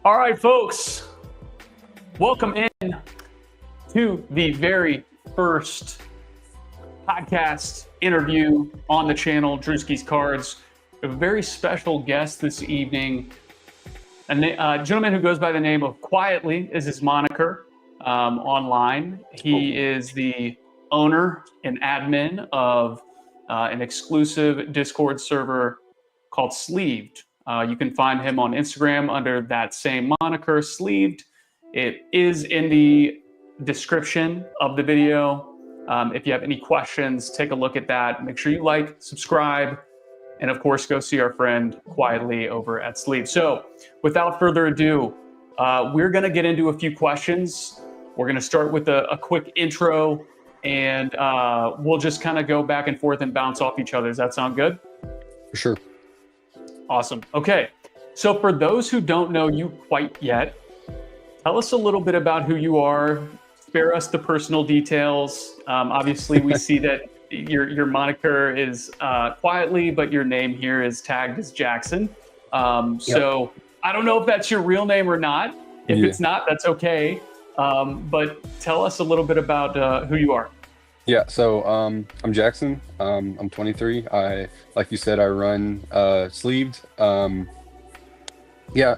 All right, folks, welcome in to the very first podcast interview on the channel, Drewski's Cards. We have a very special guest this evening, a gentleman who goes by the name of Quietly is his moniker online. He is the owner and admin of an exclusive Discord server called Sleeved. You can find him on Instagram under that same moniker, Sleeved. It is in the description of the video. If you have any questions, take a look at that. Make sure you like, subscribe, and of course, go see our friend Quietly over at Sleeved. So without further ado, we're going to get into a few questions. We're going to start with a quick intro, and we'll just kind of go back and forth and bounce off each other. Does that sound good? For sure. Awesome. Okay. So for those who don't know you quite yet, tell us a little bit about who you are. Spare us the personal details. Obviously, we see that your moniker is Quietly, but your name here is tagged as Jackson. So I don't know if that's your real name or not. If it's not, that's okay. But tell us a little bit about who you are. Yeah, so I'm Jackson. I'm 23. Like you said, I run Sleeved. Yeah,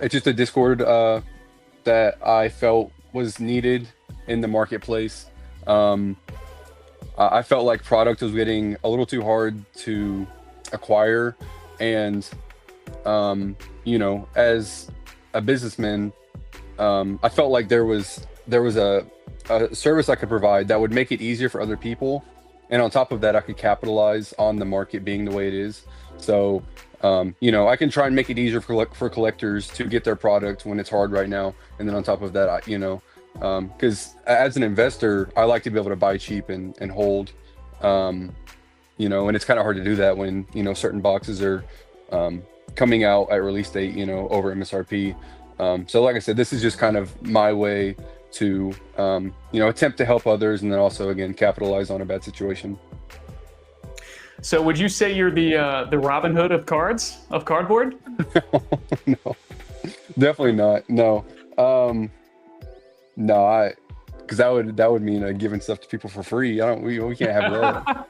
it's just a Discord that I felt was needed in the marketplace. I felt like product was getting a little too hard to acquire, and as a businessman, I felt like there was a service I could provide that would make it easier for other people, and on top of that, I could capitalize on the market being the way it is. So I can try and make it easier for collectors to get their product when it's hard right now, and then on top of that, because as an investor, I like to be able to buy cheap and hold, and it's kind of hard to do that when certain boxes are coming out at release date, over MSRP. So like I said, this is just kind of my way to attempt to help others, and then also again capitalize on a bad situation. So would you say you're the Robin Hood of cardboard? No, definitely not. No, because that would mean giving stuff to people for free. We can't have that.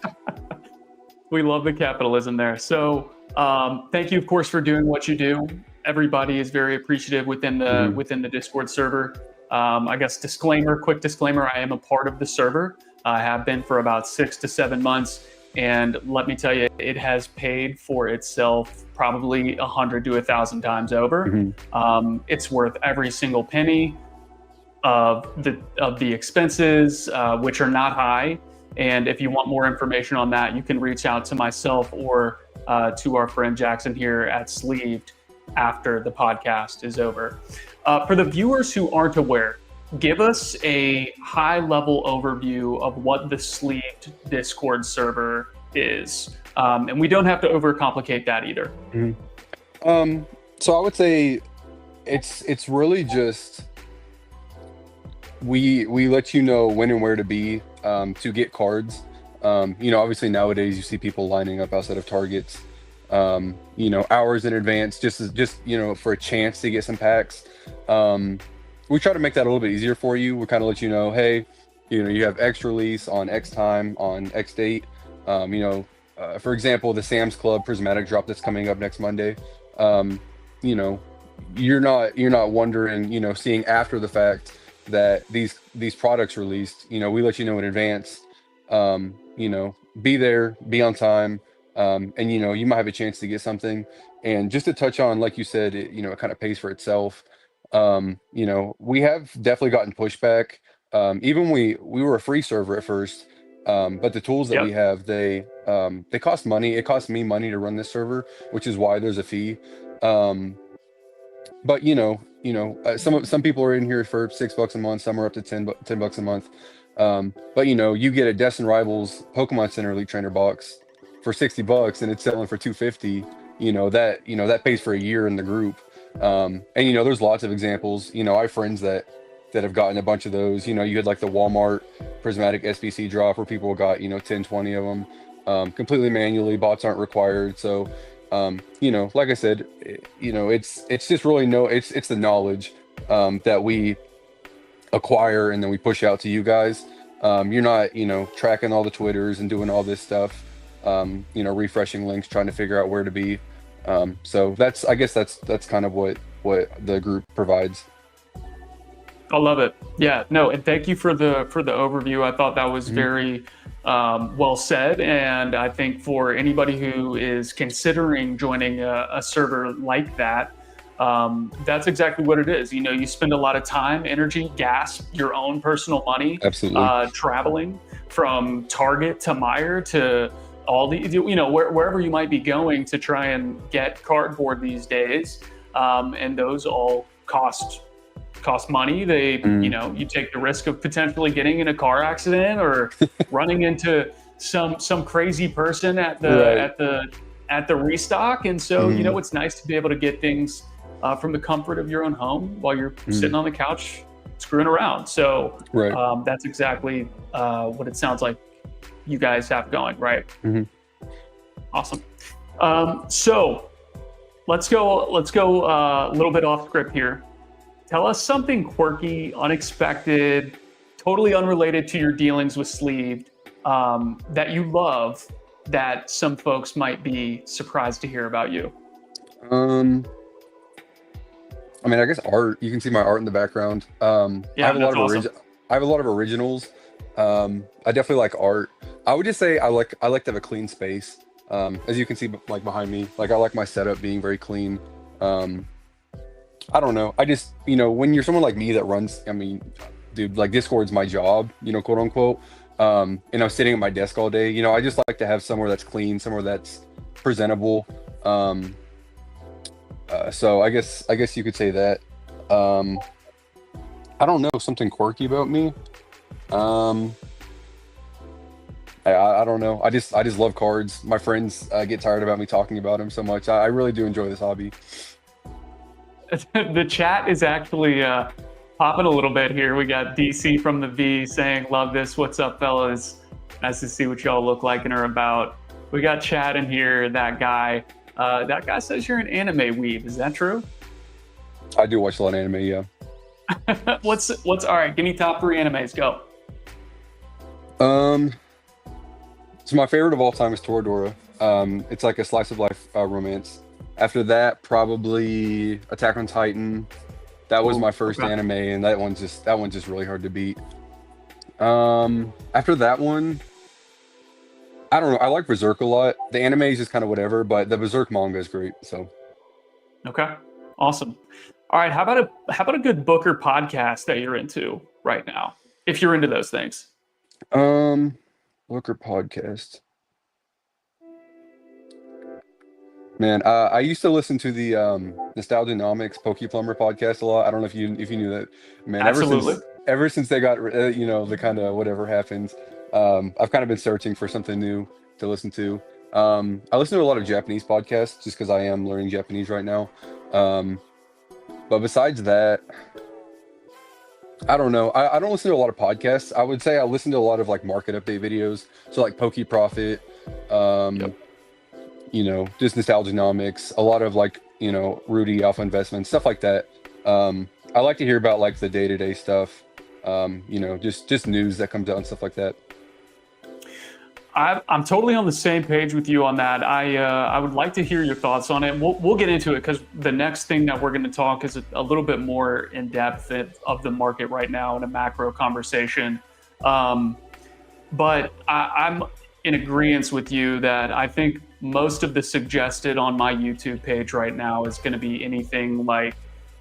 We love the capitalism there. So thank you, of course, for doing what you do. Everybody is very appreciative within the Discord server. I guess quick disclaimer, I am a part of the server. I have been for about 6 to 7 months. And let me tell you, it has paid for itself probably 100 to 1,000 times over. Mm-hmm. It's worth every single penny of the expenses, which are not high. And if you want more information on that, you can reach out to myself or to our friend Jackson here at Sleeved after the podcast is over. For the viewers who aren't aware, give us a high-level overview of what the Sleeved Discord server is. And we don't have to overcomplicate that either. Mm-hmm. So I would say it's really just we let you know when and where to be to get cards. Obviously nowadays you see people lining up outside of Targets, hours in advance, just for a chance to get some packs. We try to make that a little bit easier for you. We kind of let you know, hey, you have X release on X time on X date. For example, the Sam's Club prismatic drop that's coming up next Monday. You're not wondering, seeing after the fact that these products released. We let you know in advance. Be there, be on time, and you might have a chance to get something. And just to touch on, like you said, it kind of pays for itself. We have definitely gotten pushback. Even we were a free server at first, but the tools that we have, they cost money. It costs me money to run this server, which is why there's a fee. But some people are in here for $6 a month, some are up to $10 a month. But you get a Destin Rivals Pokemon Center Elite Trainer box for $60 and it's selling for $250. That pays for a year in the group. And there's lots of examples. I have friends that have gotten a bunch of those. You had like the Walmart prismatic SBC drop where people got 10, 20 of them completely manually. Bots aren't required. So like I said, it's just really it's the knowledge that we acquire and then we push out to you guys. You're not, tracking all the Twitters and doing all this stuff, refreshing links, trying to figure out where to be. So I guess that's kind of what the group provides. I love it. Yeah, no, and thank you for the overview. I thought that was very well said, and I think for anybody who is considering joining a server like that, that's exactly what it is. You spend a lot of time, energy, gas, your own personal money, Absolutely, traveling from Target to Meijer to all the, wherever you might be going to try and get cardboard these days, and those all cost money. They, you take the risk of potentially getting in a car accident or running into some crazy person at the restock. And so, it's nice to be able to get things from the comfort of your own home while you're sitting on the couch screwing around. So that's exactly what it sounds like you guys have going, right? Awesome. So let's go a little bit off script here. Tell us something quirky, unexpected, totally unrelated to your dealings with Sleeved, that you love, that some folks might be surprised to hear about you. I guess art. You can see my art in the background. I have a lot of originals. I definitely like art. I would just say I like to have a clean space. As you can see, like behind me, like I like my setup being very clean. I don't know. I just, when you're someone like me that runs, dude, like Discord's my job, quote unquote. And I'm sitting at my desk all day, I just like to have somewhere that's clean, somewhere that's presentable. So I guess you could say that. I don't know, something quirky about me. I don't know. I just love cards. My friends get tired about me talking about them so much. I really do enjoy this hobby. The chat is actually popping a little bit here. We got DC from the V saying, "Love this. What's up, fellas? Nice to see what y'all look like and are about." We got Chad in here. That guy says you're an anime weeb. Is that true? I do watch a lot of anime. Yeah. What's all right? Give me top 3 animes. Go. So my favorite of all time is Toradora. It's like a slice of life romance. After that, probably Attack on Titan. That was my first anime, and that one's just really hard to beat. After that one, I don't know. I like Berserk a lot. The anime is just kind of whatever, but the Berserk manga is great. So, okay, awesome. All right, how about a good book or podcast that you're into right now, if you're into those things? Book or podcast. Man, I used to listen to the Nostalgianomics Pokeplumber podcast a lot. I don't know if you knew that. Man, absolutely. Ever since they got the kind of whatever happens, I've kind of been searching for something new to listen to. I listen to a lot of Japanese podcasts just because I am learning Japanese right now. But besides that, I don't know. I don't listen to a lot of podcasts. I would say I listen to a lot of like market update videos. So like Poke Profit, just Nostalgianomics, a lot of like, Rudy Alpha Investments, stuff like that. I like to hear about like the day-to-day stuff, just news that comes out and stuff like that. I'm totally on the same page with you on that. I would like to hear your thoughts on it. We'll get into it because the next thing that we're going to talk is a little bit more in depth of the market right now in a macro conversation. But I'm in agreement with you that I think most of the suggested on my YouTube page right now is going to be anything like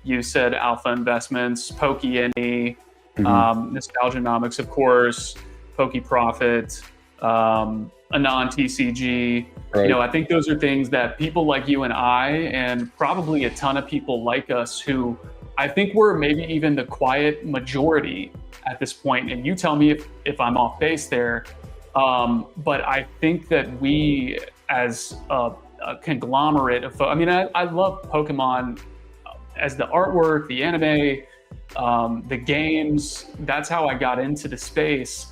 you said, Alpha Investments, Poke-Any, Nostalgianomics, of course, Poke Profit, Anon TCG. Right. I think those are things that people like you and I, and probably a ton of people like us who I think we're maybe even the quiet majority at this point. And you tell me if I'm off base there. But I think that we, as a conglomerate of I love Pokemon as the artwork, the anime, the games. That's how I got into the space.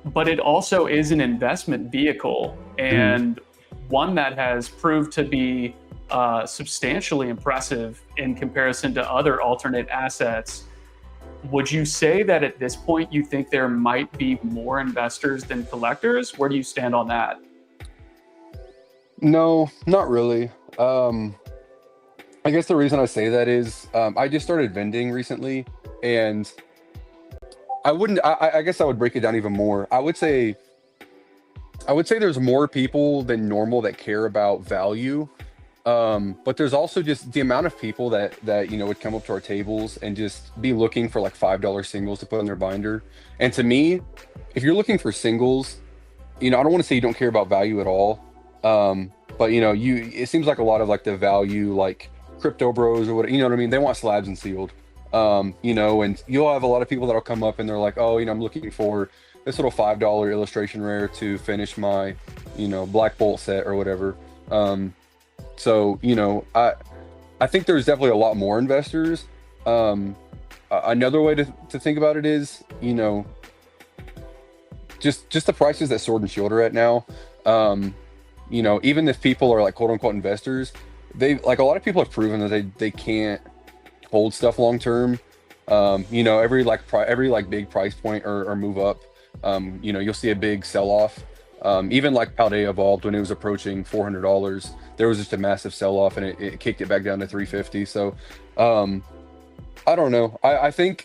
But it also is an investment vehicle, and one that has proved to be substantially impressive in comparison to other alternate assets. Would you say that at this point you think there might be more investors than collectors? Where do you stand on that? No, not really. I guess the reason I say that is I just started vending recently, and I guess I would break it down even more. I would say there's more people than normal that care about value. But there's also just the amount of people that would come up to our tables and just be looking for like $5 singles to put on their binder. And to me, if you're looking for singles, I don't want to say you don't care about value at all. But it seems like a lot of like the value, like crypto bros or what, you know what I mean? They want slabs and sealed. And you'll have a lot of people that'll come up and they're like, oh, I'm looking for this little $5 illustration rare to finish my, Black Bolt set or whatever. So, I think there's definitely a lot more investors. Another way to think about it is, just the prices that Sword and Shield are at now. Even if people are like quote unquote investors, a lot of people have proven that they can't hold stuff long term. Every big price point or move up, you'll see a big sell off. Even like Paldea Evolved, when it was approaching $400, there was just a massive sell off and it kicked it back down to 350. So I don't know. I think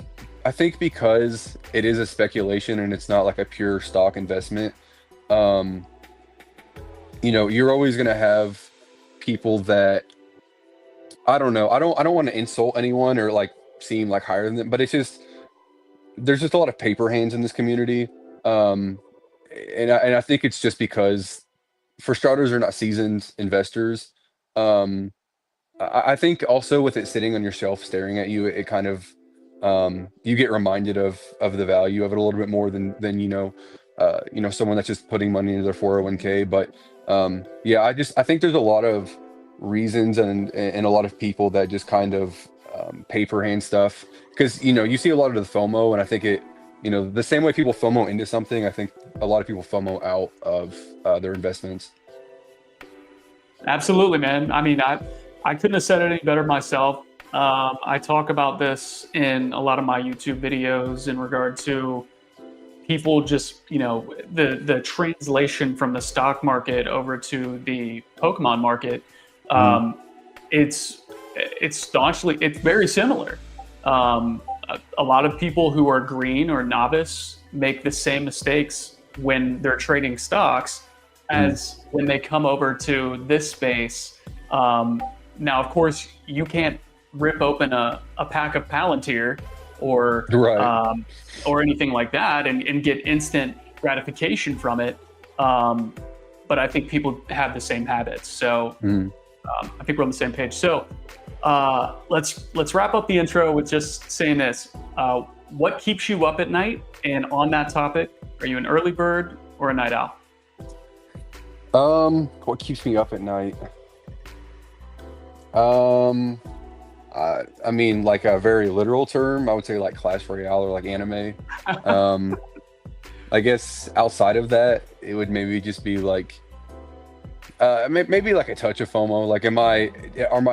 because it is a speculation and it's not like a pure stock investment, you're always gonna have people that, I don't know. I don't want to insult anyone or like seem like higher than them, but it's just, there's just a lot of paper hands in this community. And I think it's just because for starters, they're not seasoned investors. I think also with it sitting on your shelf staring at you, it kind of you get reminded of the value of it a little bit more than someone that's just putting money into their 401k. But I think there's a lot of reasons and a lot of people that just kind of paper hand stuff, because you see a lot of the FOMO, and I think it, the same way people FOMO into something, I think a lot of people FOMO out of their investments. Absolutely, man. I mean, I couldn't have said it any better myself. I talk about this in a lot of my YouTube videos in regard to people just, the translation from the stock market over to the Pokemon market. It's very similar. A lot of people who are green or novice make the same mistakes when they're trading stocks as when they come over to this space. Now, of course, you can't rip open a pack of Palantir or anything like that and get instant gratification from it. But I think people have the same habits. So I think we're on the same page. So let's wrap up the intro with just saying this. What keeps you up at night? And on that topic, are you an early bird or a night owl? What keeps me up at night? I mean, like a very literal term, I would say like Clash Royale or like anime. I guess outside of that, it would maybe just be like, maybe like a touch of FOMO. Like,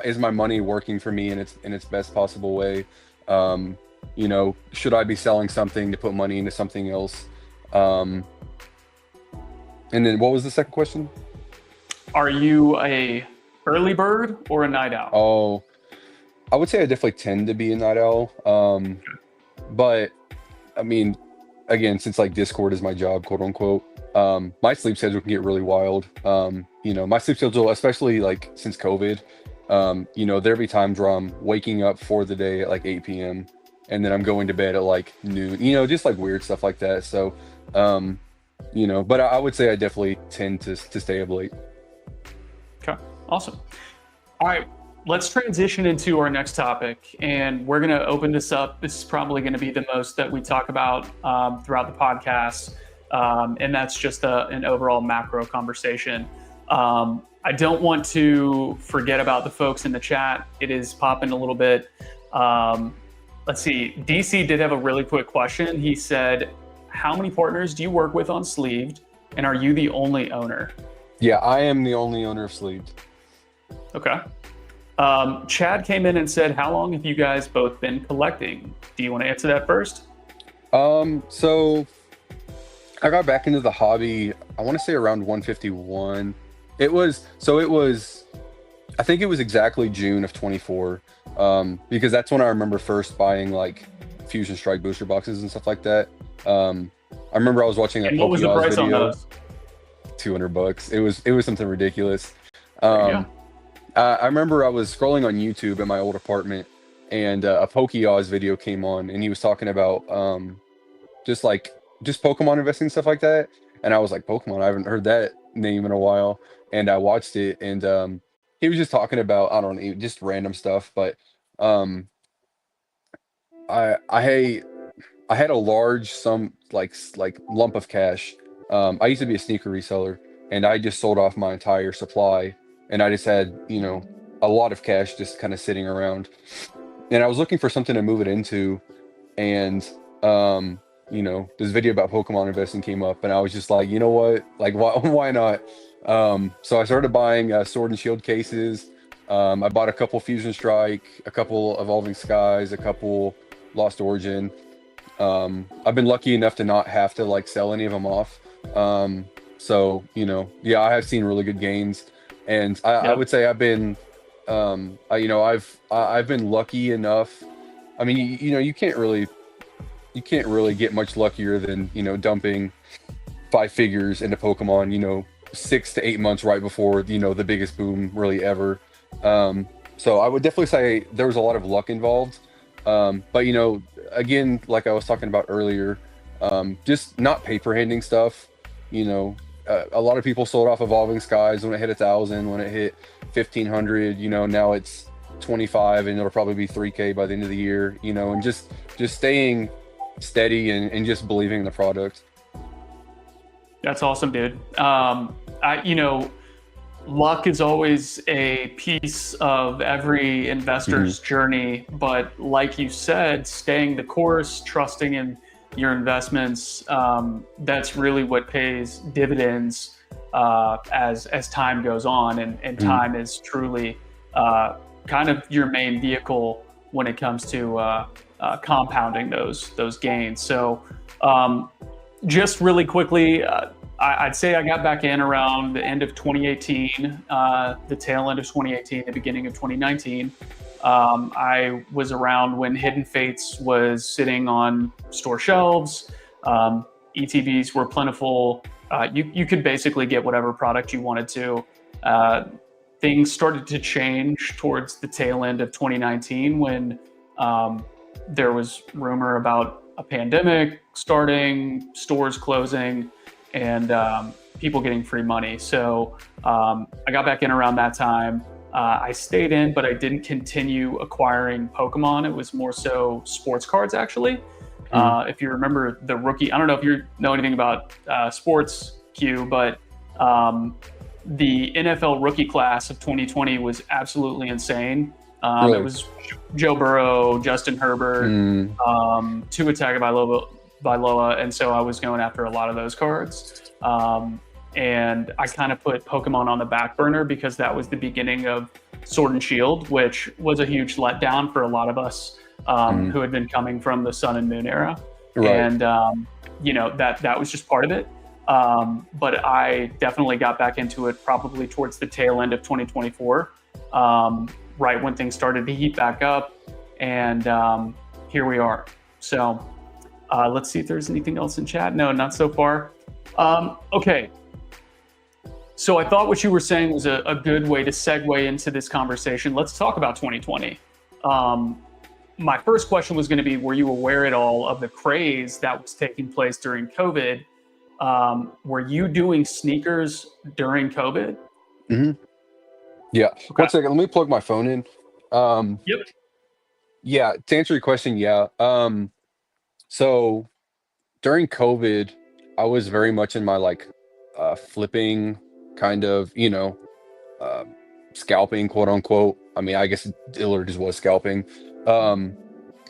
is my money working for me in its best possible way? Should I be selling something to put money into something else? And then what was the second question? Are you a early bird or a night owl? Oh, I would say I definitely tend to be a night owl. But I mean, again, since like Discord is my job, quote unquote, my sleep schedule can get really wild. My sleep schedule, especially like since COVID, there'll be times where I'm waking up for the day at like 8 p.m. and then I'm going to bed at like noon, just like weird stuff like that. So, but I would say I definitely tend to stay up late. Okay, awesome. All right, let's transition into our next topic, and we're going to open this up. This is probably going to be the most that we talk about throughout the podcast, and that's just an overall macro conversation. I don't want to forget about the folks in the chat. It is popping a little bit. Let's see. DC did have a really quick question. He said, how many partners do you work with on Sleeved, and are you the only owner? Yeah, I am the only owner of Sleeved. Okay. Chad came in and said, "How long have you guys both been collecting?" Do you want to answer that first? So I got back into the hobby, I want to say around 151. I think it was exactly June of 24. Because that's when I remember first buying like Fusion Strike booster boxes and stuff like that. I remember I was watching a And what was the Pokeoz price on video, those? $200. It was something ridiculous. There you Um, I remember I was scrolling on YouTube in my old apartment, and a Pokeoz video came on, and he was talking about just like just Pokemon investing stuff like that. And I was like, Pokemon, I haven't heard that name in a while. And I watched it, and he was just talking about, I don't know, just random stuff. But um, I I had a large sum like lump of cash. I used to be a sneaker reseller, and I just sold off my entire supply, and I just had, a lot of cash just kind of sitting around. And I was looking for something to move it into, and this video about Pokemon investing came up, and I was just like, you know what, like why not? So I started buying Sword and Shield cases. I bought a couple Fusion Strike, a couple Evolving Skies, a couple Lost Origin. I've been lucky enough to not have to like sell any of them off. So yeah, I have seen really good gains, and I Yep. would say I've been, I've been lucky enough. I mean, you can't really get much luckier than dumping five figures into Pokemon. 6 to 8 months right before the biggest boom really ever. So I would definitely say there was a lot of luck involved. But again, like I was talking about earlier, just not paper handing stuff. A lot of people sold off Evolving Skies when it hit 1,000, when it hit 1,500. Now it's 25, and it'll probably be 3K by the end of the year. And just staying steady and just believing in the product. That's awesome, dude. Luck is always a piece of every investor's journey, but like you said, staying the course, trusting in your investments, that's really what pays dividends as time goes on, and time is truly kind of your main vehicle when it comes to compounding those gains. So just really quickly, I'd say I got back in around the end of 2018, the tail end of 2018, the beginning of 2019. I was around when Hidden Fates was sitting on store shelves. ETBs were plentiful. You could basically get whatever product you wanted to. Things started to change towards the tail end of 2019 when there was rumor about a pandemic starting, stores closing, and people getting free money. So I got back in around that time. I stayed in, but I didn't continue acquiring Pokemon. It was more so sports cards, actually. If you remember the rookie, I don't know if you know anything about sports, Q, but the NFL rookie class of 2020 was absolutely insane. Really? It was Joe Burrow, Justin Herbert, Tua Tagovailoa, and so I was going after a lot of those cards. And I kind of put Pokemon on the back burner because that was the beginning of Sword and Shield, which was a huge letdown for a lot of us who had been coming from the Sun and Moon era. Right. And that was just part of it. But I definitely got back into it probably towards the tail end of 2024, right when things started to heat back up, and here we are. So let's see if there's anything else in chat. No, not so far. Okay. So I thought what you were saying was a good way to segue into this conversation. Let's talk about 2020. My first question was going to be, were you aware at all of the craze that was taking place during COVID? Were you doing sneakers during COVID? Yeah. Okay. 1 second. Let me plug my phone in. Yep. Yeah. To answer your question, yeah. So during COVID, I was very much in my flipping kind of, scalping, quote unquote. I mean, I guess Dillard just was scalping. But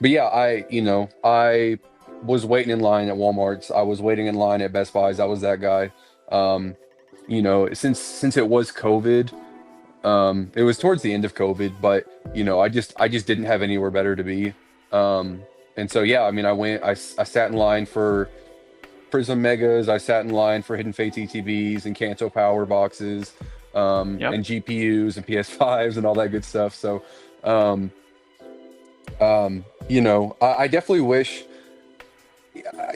yeah, I was waiting in line at Walmart's. I was waiting in line at Best Buys. I was that guy. Since it was COVID, It was towards the end of COVID, but you know, I just didn't have anywhere better to be. And so yeah, I mean, I sat in line for Prism Megas, I sat in line for Hidden Fates ETBs and Kanto Power boxes, Yep. and GPUs and PS5s and all that good stuff. So, um, you know, I definitely wish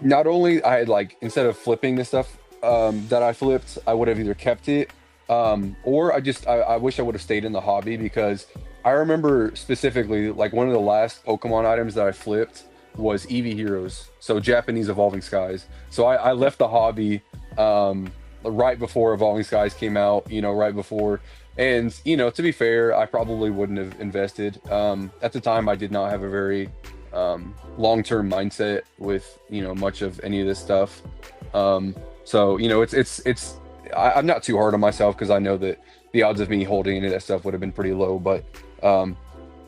not only I had like instead of flipping this stuff that I flipped, I would have either kept it, or I wish I would have stayed in the hobby because I remember specifically like one of the last Pokemon items that I flipped was Eevee Heroes, so Japanese Evolving Skies. So I left the hobby right before Evolving Skies came out, you know, right before. And, you know, to be fair, I probably wouldn't have invested. At the time, I did not have a very long-term mindset with, you know, much of any of this stuff. So, you know, I'm not too hard on myself because I know that the odds of me holding any of that stuff would have been pretty low. But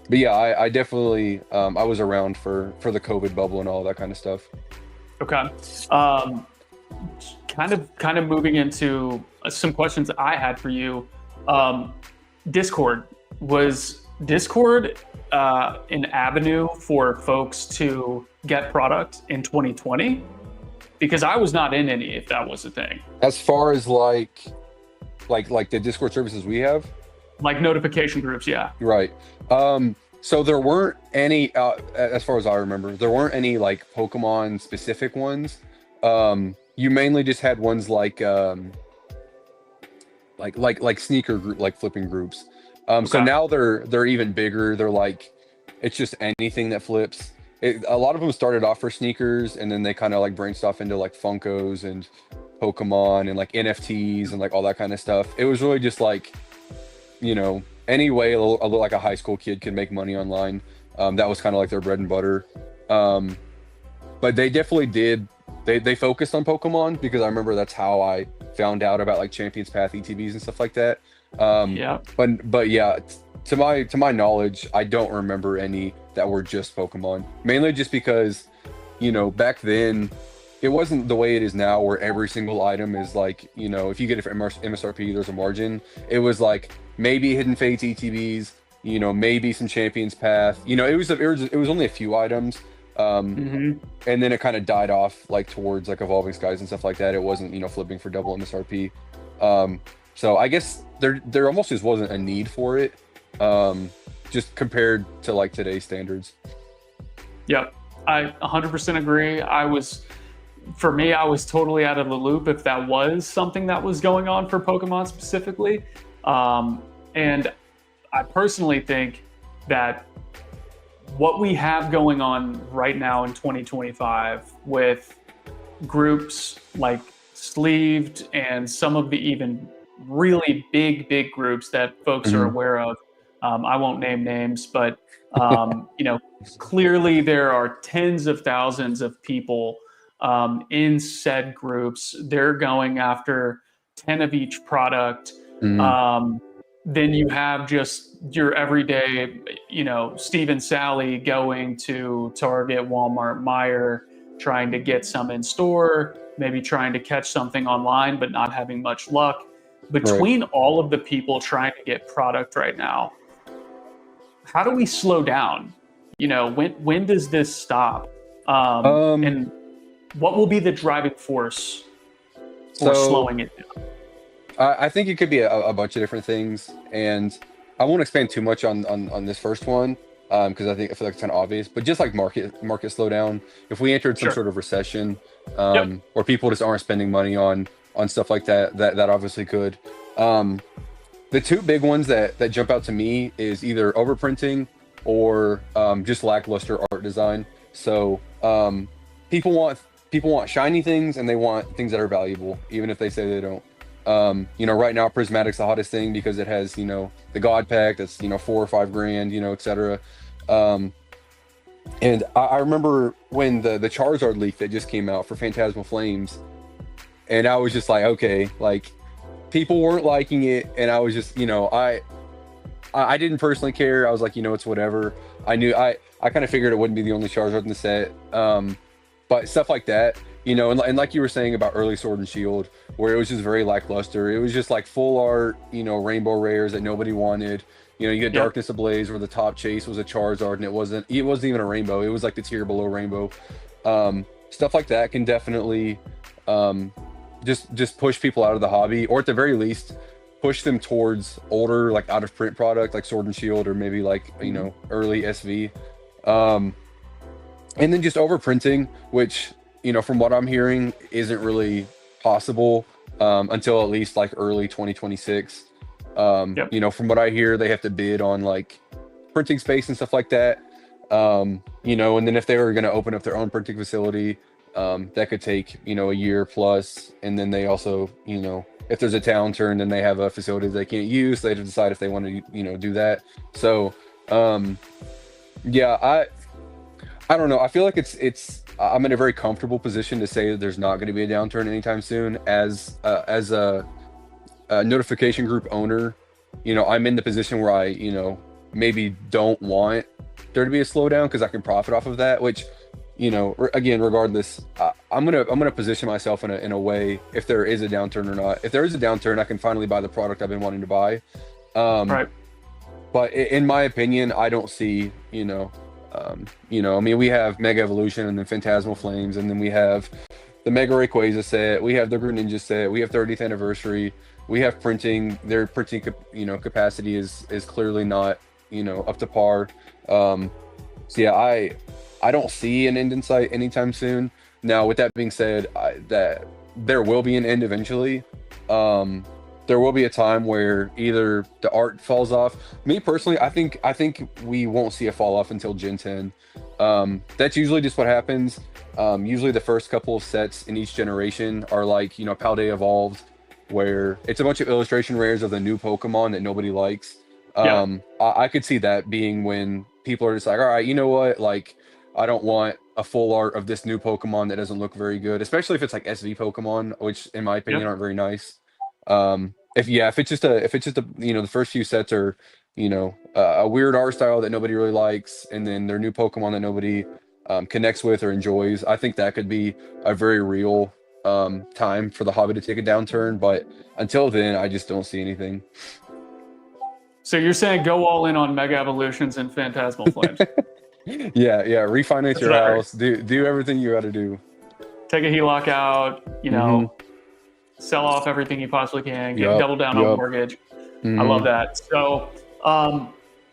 yeah, I definitely, I was around for the COVID bubble and all that kind of stuff. Okay. Kind of moving into some questions I had for you. Discord, was Discord an avenue for folks to get product in 2020? Because I was not in any, if that was a thing. As far as like the Discord services we have, Like notification groups, yeah. right? So there weren't any, as far as I remember, there weren't any like Pokemon specific ones. You mainly just had ones like sneaker group, like flipping groups. So Okay. now they're even bigger. They're like, it's just anything that flips. A lot of them started off for sneakers, and then they kind of like branched off into like Funkos and Pokemon and like NFTs and like all that kind of stuff. It was really just like, you know, any way like a high school kid could make money online. That was kind of like their bread and butter. But they definitely did. They focused on Pokemon because I remember that's how I found out about like Champions Path ETBs and stuff like that. Yeah. But yeah, to my knowledge, I don't remember any that were just Pokemon. Mainly just because, you know, back then it wasn't the way it is now where every single item is like, you know, if you get it for MSRP, there's a margin. It was like maybe Hidden Fates ETBs, you know, maybe some Champions Path. You know, it was only a few items. And then it kind of died off like towards like Evolving Skies and stuff like that. It wasn't, you know, flipping for double MSRP. So I guess there almost just wasn't a need for it, just compared to like today's standards. Yep. I 100% agree. For me, I was totally out of the loop if that was something that was going on for Pokemon specifically. And I personally think that what we have going on right now in 2025 with groups like Sleeved and some of the even really big groups that folks are aware of. I won't name names, but you know, clearly there are tens of thousands of people in said groups. They're going after 10 of each product. Then you have just your everyday, you know, Steve and Sally going to Target, Walmart, Meijer, trying to get some in store, maybe trying to catch something online, but not having much luck. Between all of the people trying to get product right now, how do we slow down? You know, when does this stop? And what will be the driving force for slowing it down? I think it could be a bunch of different things, and I won't expand too much on this first one because I feel like it's kind of obvious. But just like market slowdown, if we entered some sort of recession, or people just aren't spending money on stuff like that, that obviously could. The two big ones that jump out to me is either overprinting or just lackluster art design. So people want shiny things, and they want things that are valuable, even if they say they don't. You know, right now Prismatic's the hottest thing because it has, you know, the God Pack that's, you know, $4 or $5 grand, you know, etc. And I remember when the Charizard leak that just came out for Phantasmal Flames, and I was just like, okay, like people weren't liking it, and I was just, you know, I didn't personally care. I was like, you know, it's whatever. I kind of figured it wouldn't be the only Charizard in the set. But stuff like that, you know, and like you were saying about early Sword and Shield, where it was just very lackluster. It was just like full art, you know, rainbow rares that nobody wanted. You know, you get Yep. Darkness Ablaze, where the top chase was a Charizard, and it wasn't even a rainbow. It was like the tier below rainbow. Stuff like that can definitely just push people out of the hobby, or at the very least, push them towards older, like out of print product, like Sword and Shield, or maybe like, you know, early SV. And then just overprinting, which, you know, from what I'm hearing, isn't really possible until at least like early 2026. Yep. You know, from what I hear, they have to bid on like printing space and stuff like that. You know, and then if they were going to open up their own printing facility, that could take, you know, a year plus. And then they also, you know, if there's a downturn, then they have a facility they can't use. They have to decide if they want to, you know, do that. So, yeah, I don't know. I feel like I'm in a very comfortable position to say that there's not going to be a downturn anytime soon. As a notification group owner, you know, I'm in the position where I, you know, maybe don't want there to be a slowdown because I can profit off of that. Which, you know, again, regardless, I'm gonna position myself in a way, if there is a downturn or not. If there is a downturn, I can finally buy the product I've been wanting to buy. Right. But in my opinion, I don't see, you know, I mean, we have Mega Evolution and then Phantasmal Flames, and then we have the Mega Rayquaza set, we have the Greninja set, we have 30th anniversary, we have printing. Their printing, you know, capacity is clearly not, you know, up to par. So yeah, I don't see an end in sight anytime soon. Now, with that being said, that there will be an end eventually. There will be a time where either the art falls off. Me personally, I think we won't see a fall off until Gen 10. That's usually just what happens. Usually the first couple of sets in each generation are like, you know, Paldea Evolved, where it's a bunch of illustration rares of the new Pokemon that nobody likes. Yeah. I could see that being when people are just like, all right, you know what, like, I don't want a full art of this new Pokemon that doesn't look very good, especially if it's like SV Pokemon, which in my opinion aren't very nice. If it's just a, you know, the first few sets are, you know, a weird art style that nobody really likes, and then their new Pokemon that nobody connects with or enjoys, I think that could be a very real time for the hobby to take a downturn. But until then, I just don't see anything. So you're saying go all in on Mega Evolutions and Phantasmal Flames. Yeah, refinance That's your right. house, do everything you got to do. Take a HELOC out, you know, sell off everything you possibly can, get double down on mortgage. I love that. So,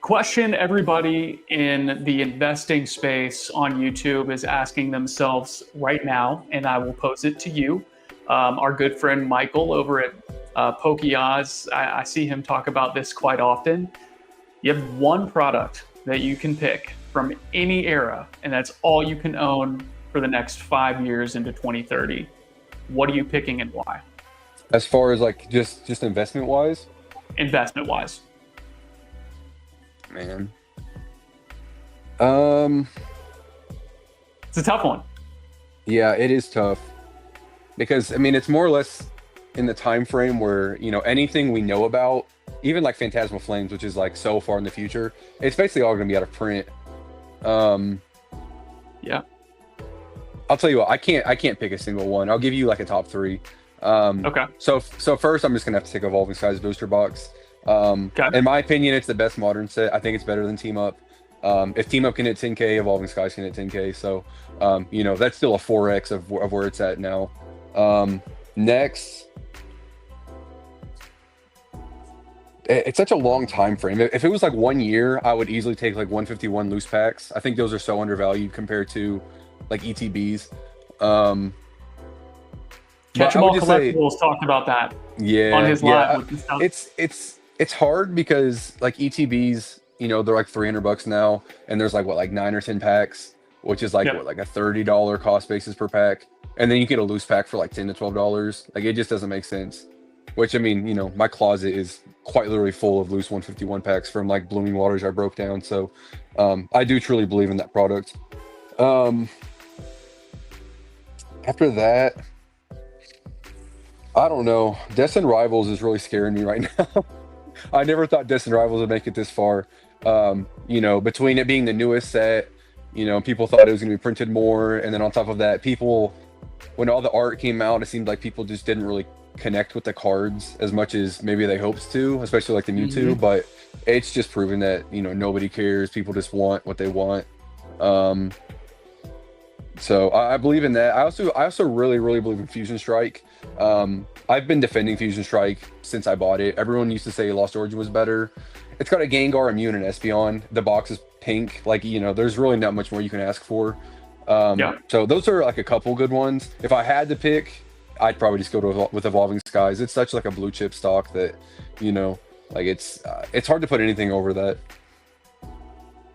question everybody in the investing space on YouTube is asking themselves right now, and I will pose it to you. Our good friend Michael over at PokeOz, I see him talk about this quite often. You have one product that you can pick from any era, and that's all you can own for the next 5 years into 2030. What are you picking and why? As far as like just investment wise? Investment wise. Man. It's a tough one. Yeah, it is tough. Because I mean, it's more or less in the time frame where, you know, anything we know about, even like Phantasmal Flames, which is like so far in the future, it's basically all going to be out of print. Yeah. I'll tell you what, I can't pick a single one. I'll give you like a top three. Okay. So first, I'm just gonna have to take Evolving Skies Booster Box. Okay. In my opinion, it's the best modern set. I think it's better than Team Up. If Team Up can hit 10K, Evolving Skies can hit 10K. So, you know, that's still a 4x of where it's at now. Next, it's such a long time frame. If it was like 1 year, I would easily take like 151 loose packs. I think those are so undervalued compared to like ETBs. Catch 'em all collectibles talked about that. Yeah, on his live. With it's hard because like ETBs, you know, they're like $300 now, and there's like what, like 9 or 10 packs, which is like what, like a $30 cost basis per pack, and then you get a loose pack for like $10 to $12. Like, it just doesn't make sense. Which, I mean, you know, my closet is quite literally full of loose 151 packs from like Blooming Waters I broke down. So I do truly believe in that product. After that, I don't know. Destined Rivals is really scaring me right now. I never thought Destined Rivals would make it this far. You know, between it being the newest set, you know, people thought it was going to be printed more. And then on top of that, people when all the art came out, it seemed like people just didn't really connect with the cards as much as maybe they hoped to, especially like the Mewtwo. But it's just proven that, you know, nobody cares. People just want what they want. So I believe in that. I also really believe in Fusion Strike. I've been defending Fusion Strike since I bought it. Everyone used to say Lost Origin was better. It's got a Gengar, Immune, and Espeon. The box is pink. Like, you know, there's really not much more you can ask for. So those are like a couple good ones. If I had to pick, I'd probably just go with Evolving Skies. It's such like a blue chip stock that, you know, like it's hard to put anything over that.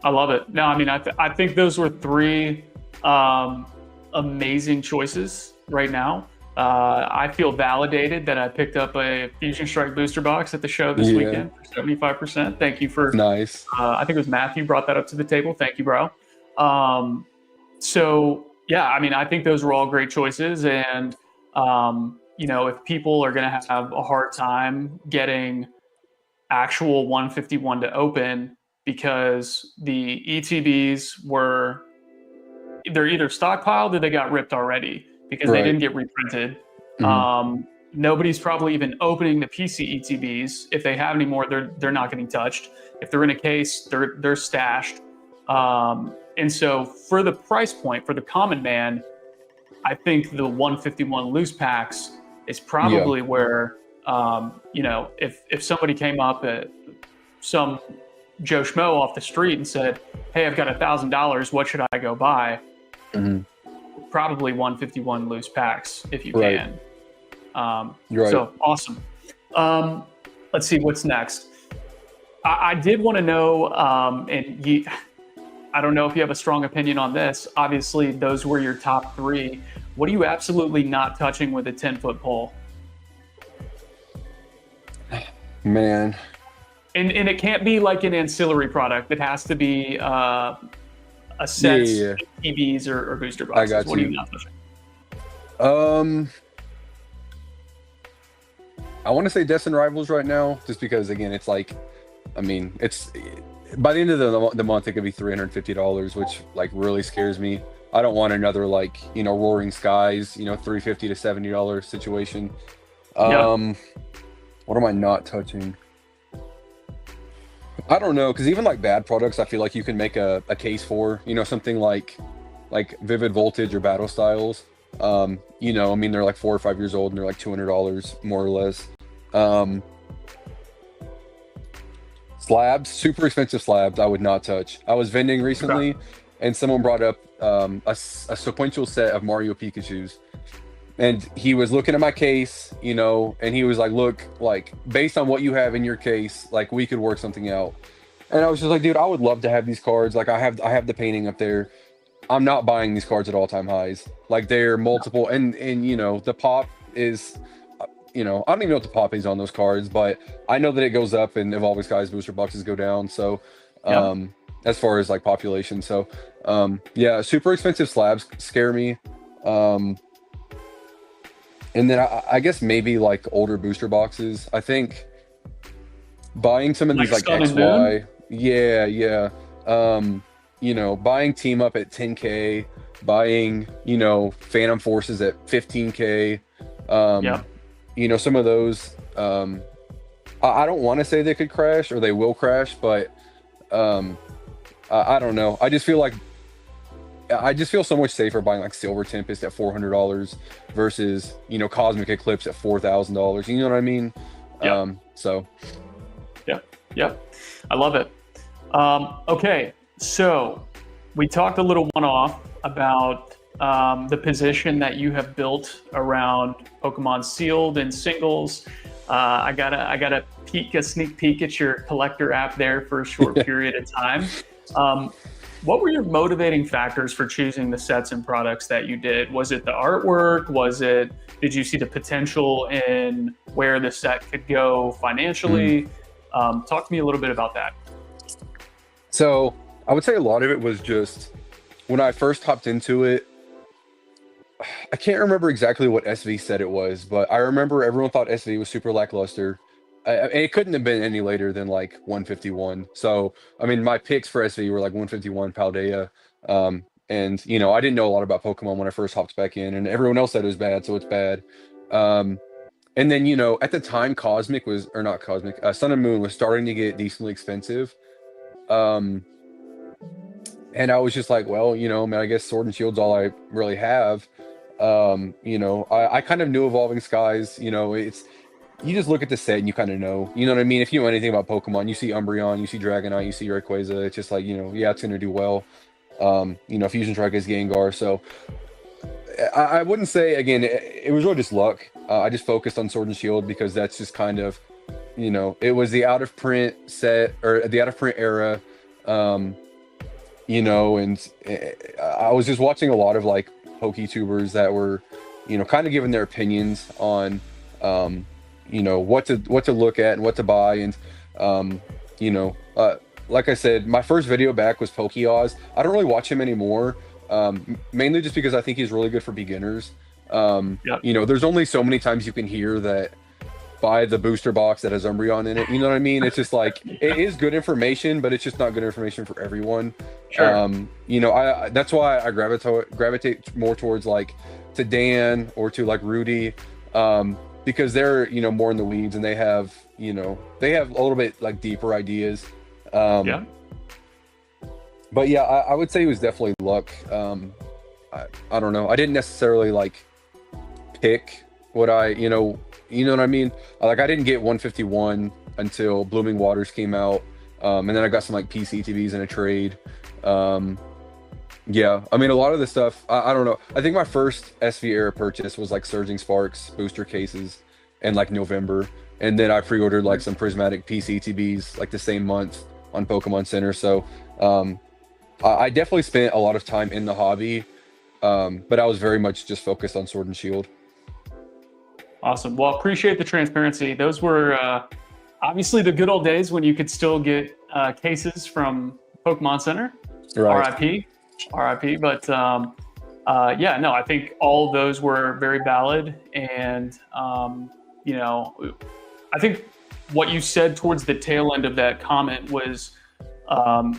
I love it. No, I mean, I think those were three amazing choices right now. I feel validated that I picked up a Fusion Strike booster box at the show this weekend for 75%. Thank you for nice. I think it was Matthew brought that up to the table. Thank you, bro. So yeah, I mean, I think those were all great choices. And, you know, if people are going to have a hard time getting actual 151 to open because the ETBs they're either stockpiled or they got ripped already because they didn't get reprinted. Nobody's probably even opening the PC ETBs. If they have any more, they're not getting touched. If they're in a case, they're stashed. And so for the price point, for the common man, I think the 151 loose packs is probably where, you know, if somebody came up at some Joe Schmo off the street and said, hey, I've got $1,000, what should I go buy? Probably 151 loose packs if you can. So awesome. Let's see what's next. I did want to know, and I don't know if you have a strong opinion on this. Obviously, those were your top three. What are you absolutely not touching with a 10-foot pole? Man. And it can't be like an ancillary product. It has to be a set, TVs or booster boxes. I got what you. Are you not touching? I want to say Destin Rivals right now, just because, again, it's like, I mean, it's by the end of the month, it could be $350, which like really scares me. I don't want another like, you know, Roaring Skies, you know, $350 to $70 situation. What am I not touching? I don't know, because even like bad products, I feel like you can make a case for, you know, something like Vivid Voltage or Battle Styles. You know, I mean, they're like 4 or 5 years old and they're like $200 more or less. Slabs, super expensive slabs, I would not touch. I was vending recently and someone brought up a sequential set of Mario Pikachus. And he was looking at my case, you know, and he was like, look, like, based on what you have in your case, like, we could work something out. And I was just like, dude, I would love to have these cards. Like, I have the painting up there. I'm not buying these cards at all-time highs. Like, they're multiple. And you know, the pop is, you know, I don't even know what the pop is on those cards, but I know that it goes up and Evolving Skies booster boxes go down. So, as far as, like, population. So, yeah, super expensive slabs scare me. And then I guess maybe like older booster boxes. I think buying some of these like XY, you know, buying Team Up at 10K, buying, you know, Phantom Forces at 15K. You know, some of those. I don't want to say they could crash or they will crash, but I don't know. I just feel so much safer buying like Silver Tempest at $400 versus, you know, Cosmic Eclipse at $4,000. You know what I mean? So. Yeah. I love it. Okay. So we talked a little one-off about the position that you have built around Pokemon Sealed and singles. I got a sneak peek at your collector app there for a short period of time. What were your motivating factors for choosing the sets and products that you did? Was it the artwork? Did you see the potential in where the set could go financially? Talk to me a little bit about that. So I would say a lot of it was just when I first hopped into it, I can't remember exactly what SV said it was, but I remember everyone thought SV was super lackluster. It couldn't have been any later than like 151. So, I mean, my picks for SV were like 151 Paldea, And I didn't know a lot about Pokemon when I first hopped back in, and everyone else said it was bad, so it's bad. Um, and then at the time, Cosmic was, or not Cosmic, Sun and Moon was starting to get decently expensive. Um, and I was just like, well, man, I guess Sword and Shield's all I really have. I kind of knew Evolving Skies. It's you just look at the set and you kind of know. You know what I mean? If you know anything about Pokemon, you see Umbreon, you see Dragonite, you see Rayquaza. It's just like, yeah, it's gonna do well. Fusion Strike is Gengar. So I wouldn't say, again, it was really just luck. I just focused on Sword and Shield because that's just kind of, it was the out of print set, or the out of print era. And I was just watching a lot of like PokeTubers that were, kind of giving their opinions on, what to look at and what to buy. And, like I said, my first video back was PokeOz. I don't really watch him anymore, mainly just because I think he's really good for beginners. There's only so many times you can hear that buy the booster box that has Umbreon in it. You know what I mean? It's just like, it is good information, but it's just not good information for everyone. Sure. That's why I gravitate more towards like to Dan or to like Rudy, because they're, more in the weeds, and they have a little bit like deeper ideas. But yeah, I would say it was definitely luck. I don't know. I didn't necessarily like pick what you know what I mean? Like, I didn't get 151 until Blooming Waters came out. And then I got some like PCTVs in a trade. Yeah, I mean, a lot of the stuff, I don't know. I think my first SV era purchase was like Surging Sparks booster cases in like November. And then I pre-ordered like some Prismatic PCTVs like the same month on Pokemon Center. So I definitely spent a lot of time in the hobby, but I was very much just focused on Sword and Shield. Awesome. Well, appreciate the transparency. Those were obviously the good old days when you could still get cases from Pokemon Center. Right. RIP. But yeah, no, I think all of those were very valid. And, I think what you said towards the tail end of that comment was, I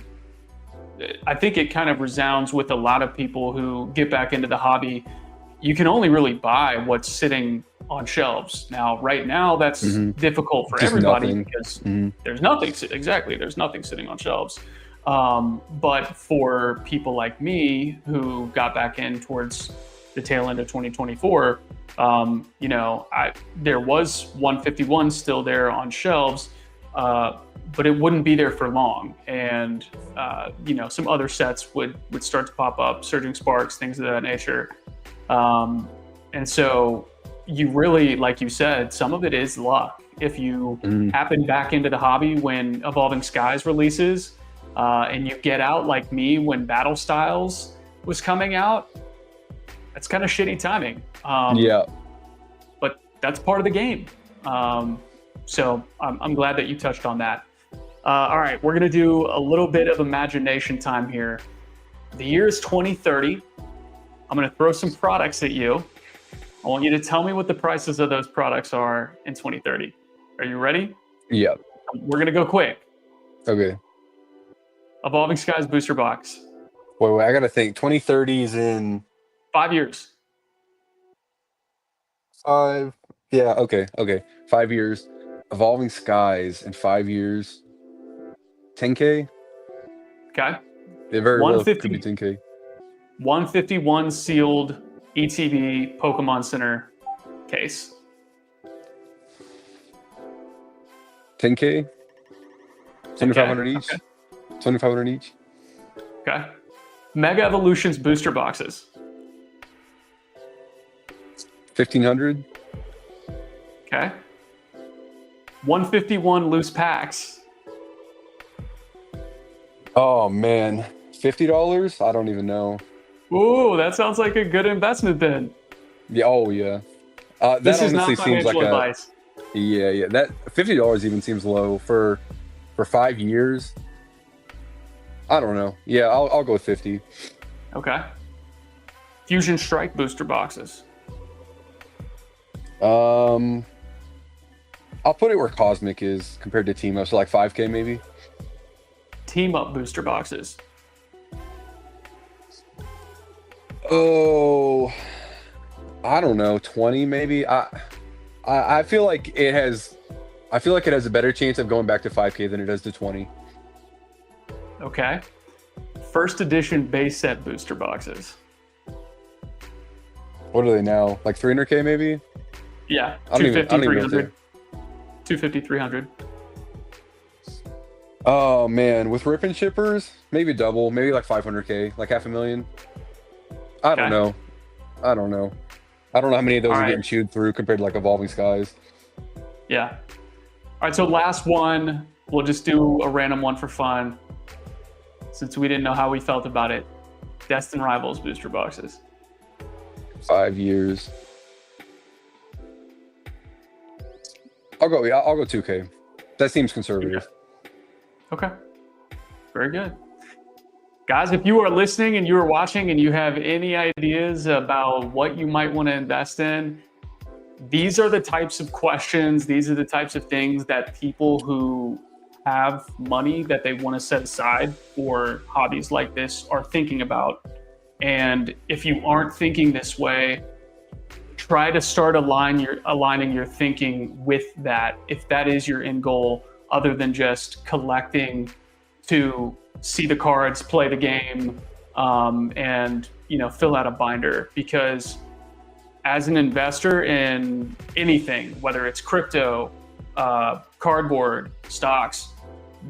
think it kind of resounds with a lot of people who get back into the hobby. You can only really buy what's sitting on shelves. Now, right now, that's difficult for Just everybody nothing. because there's nothing, there's nothing sitting on shelves. But for people like me who got back in towards the tail end of 2024, there was 151 still there on shelves, but it wouldn't be there for long. And, some other sets would start to pop up, Surging Sparks, things of that nature. And so you really, like you said, some of it is luck. If you happen back into the hobby when Evolving Skies releases, and you get out like me when Battle Styles was coming out, that's kind of shitty timing. Yeah. But that's part of the game. So I'm glad that you touched on that. All right, we're going to do a little bit of imagination time here. The year is 2030. I'm going to throw some products at you. I want you to tell me what the prices of those products are in 2030. Are you ready? Yeah. We're going to go quick. Okay. Evolving Skies booster box. Wait, I got to think. 2030 is in 5 years. 5. Yeah, okay. 5 years. Evolving Skies in 5 years. 10K? Okay. It very well could 150 be 10K. 151 sealed ETB Pokemon Center case. 10K? 2,500 each? Okay. 2,500 each? Okay. Mega Evolutions booster boxes. 1,500? Okay. 151 loose packs. Oh, man. $50? I don't even know. Ooh, that sounds like a good investment then. Yeah. Oh, yeah. That This is not honestly seems like financial advice. Yeah. That $50 even seems low for 5 years. I don't know. Yeah, I'll go with 50. Okay. Fusion Strike booster boxes. I'll put it where Cosmic is compared to Team Up, so like 5K maybe. Team Up booster boxes. Oh, I don't know, 20 maybe. I feel like it has. I feel like it has a better chance of going back to 5K than it does to 20. Okay. First edition base set booster boxes. What are they now? Like 300K maybe? Yeah, I don't even 250, know what 300. 250, 300. Oh man, with rip and shippers, maybe double, maybe like 500K, like 500,000. I don't Okay. know. I don't know. I don't know how many of those All are right. getting chewed through compared to like Evolving Skies. Yeah. All right, so last one, we'll just do a random one for fun since we didn't know how we felt about it. Destin Rivals booster boxes. 5 years. I'll go 2K. That seems conservative. Okay. Very good. Guys, if you are listening and you are watching and you have any ideas about what you might want to invest in, these are the types of questions, these are the types of things that people who have money that they want to set aside for hobbies like this are thinking about. And if you aren't thinking this way, try to start aligning your thinking with that, if that is your end goal, other than just collecting to see the cards, play the game, and fill out a binder. Because as an investor in anything, whether it's crypto, cardboard, stocks,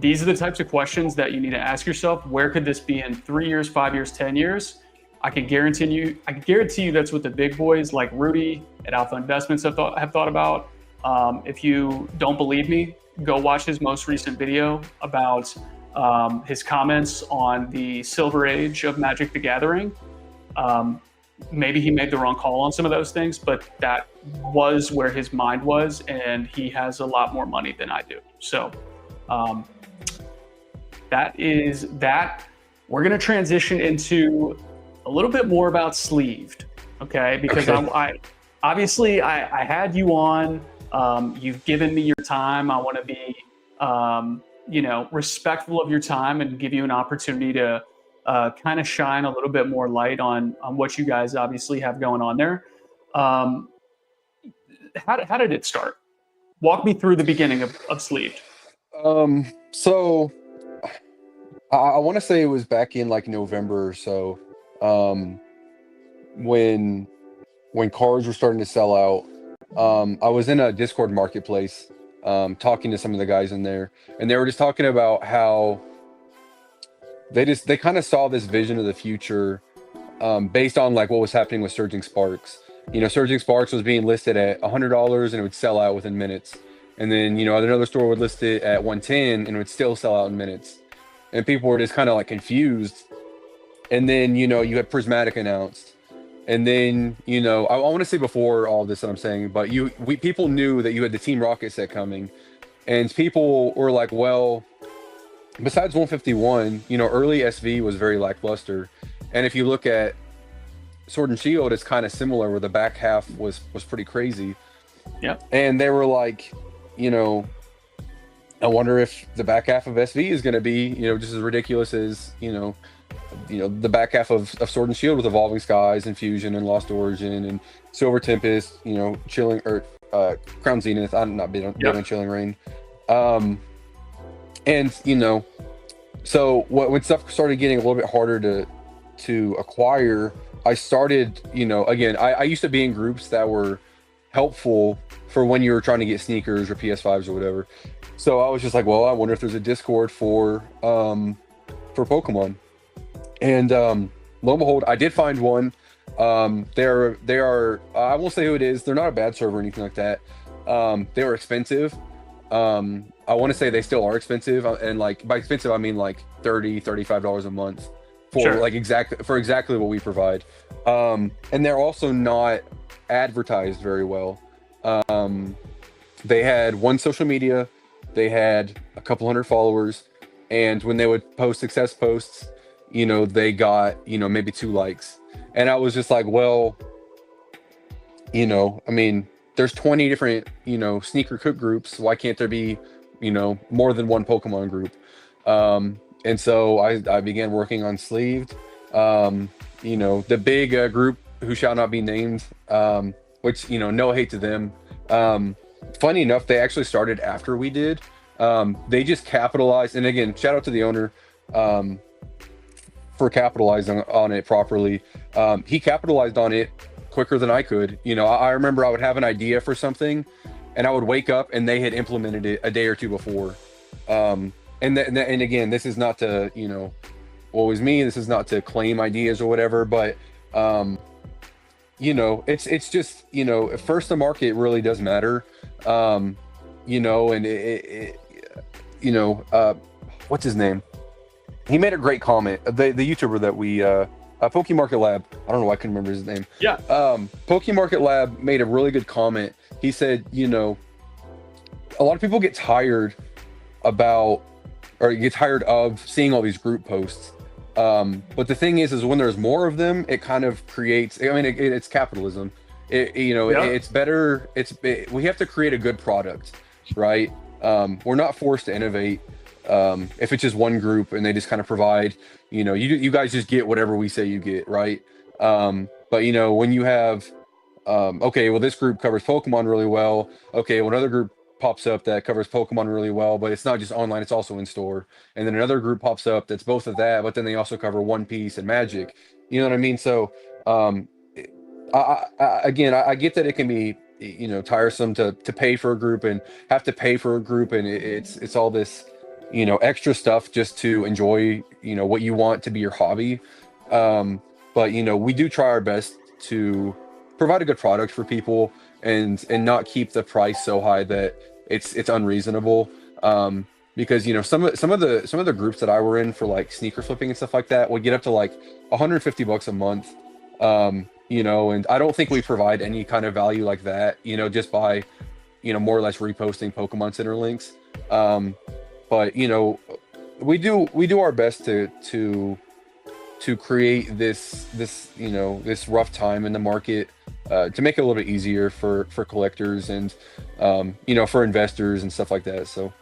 these are the types of questions that you need to ask yourself. Where could this be in 3 years, 5 years, 10 years? I can guarantee you that's what the big boys like Rudy at Alpha Investments have thought about. If you don't believe me, go watch his most recent video about his comments on the Silver Age of Magic the Gathering. Maybe he made the wrong call on some of those things, but that was where his mind was, and he has a lot more money than I do. So that is that. We're going to transition into a little bit more about Sleeved, okay? Because Okay. I had you on. You've given me your time. I want to be, respectful of your time and give you an opportunity to kind of shine a little bit more light on what you guys obviously have going on there. How did it start? Walk me through the beginning of Sleeved. So I want to say it was back in like November or so, when cards were starting to sell out. I was in a Discord marketplace, talking to some of the guys in there, and they were just talking about how they kind of saw this vision of the future, based on like what was happening with Surging Sparks. Surging Sparks was being listed at $100 and it would sell out within minutes. And then, another store would list it at 110 and it would still sell out in minutes. And people were just kind of like confused. And then, you had Prismatic announced. And then, I want to say before all this that I'm saying, but people knew that you had the Team Rocket set coming. And people were like, well, besides 151, early SV was very lackluster. And if you look at Sword and Shield, it's kind of similar, where the back half was pretty crazy. Yeah. And they were like, I wonder if the back half of SV is going to be, just as ridiculous as, the back half of Sword and Shield with Evolving Skies and Fusion and Lost Origin and Silver Tempest, Chilling or Crown Zenith. I'm not big on Chilling Reign. And so when stuff started getting a little bit harder to acquire, I started, again, I used to be in groups that were helpful for when you were trying to get sneakers or PS5s or whatever. So I was just like, well, I wonder if there's a Discord for Pokemon. And lo and behold, I did find one. They are I won't say who it is. They're not a bad server or anything like that. They were expensive. I want to say they still are expensive, and like by expensive I mean like $35 a month for like exactly what we provide. And they're also not advertised very well. They had one social media, they had a couple hundred followers, and when they would post success posts, they got maybe 2 likes. And I was just like, well, I mean, there's 20 different sneaker cook groups. Why can't there be more than one Pokemon group? And so I began working on Sleeved. the big group who shall not be named, which, no hate to them. Funny enough, they actually started after we did. They just capitalized, and again, shout out to the owner for capitalizing on it properly. He capitalized on it quicker than I could. I remember I would have an idea for something, and I would wake up and they had implemented it a day or two before. And again, this is not to, what was me. This is not to claim ideas or whatever, but it's just, at first the market really does matter. And what's his name? He made a great comment. The YouTuber that we Pokemarket Lab. I don't know why I couldn't remember his name. Yeah. Pokemarket Lab made a really good comment. He said, a lot of people get tired of seeing all these group posts. But the thing is when there's more of them, it kind of creates, it's capitalism. It's better. We have to create a good product, right? We're not forced to innovate. If it's just one group and they just kind of provide, you guys just get whatever we say you get, right? But when you have, okay, well, this group covers Pokemon really well. Okay, well, another group pops up that covers Pokemon really well, but it's not just online, it's also in store. And then another group pops up that's both of that, but then they also cover One Piece and Magic. You know what I mean? So, I get that it can be, tiresome to pay for a group and have to pay for a group, and it's all this, extra stuff just to enjoy, what you want to be your hobby. But we do try our best to provide a good product for people and not keep the price so high that it's unreasonable. Because some of the groups that I were in for like sneaker flipping and stuff like that would get up to like $150 a month. And I don't think we provide any kind of value like that, just by, more or less reposting Pokemon Center links. But we do our best to create this rough time in the market, to make it a little bit easier for collectors and, for investors and stuff like that. So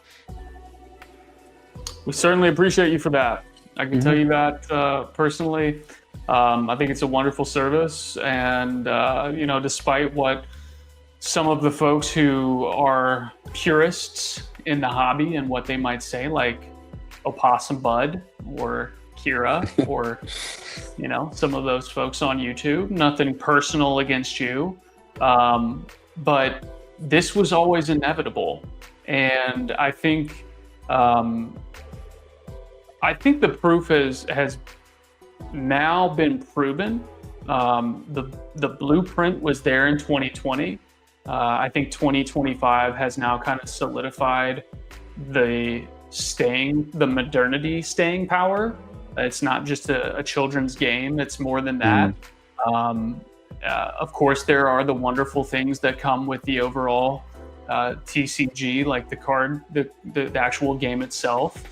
we certainly appreciate you for that. I can tell you that personally. I think it's a wonderful service, and despite what some of the folks who are purists in the hobby and what they might say, like Opossum Bud or Kira or some of those folks on YouTube, nothing personal against you, but this was always inevitable. And I think the proof has now been proven. The blueprint was there in 2020. I think 2025 has now kind of solidified the modernity staying power. It's not just a children's game. It's more than that. Of course, there are the wonderful things that come with the overall TCG, like the card, the actual game itself,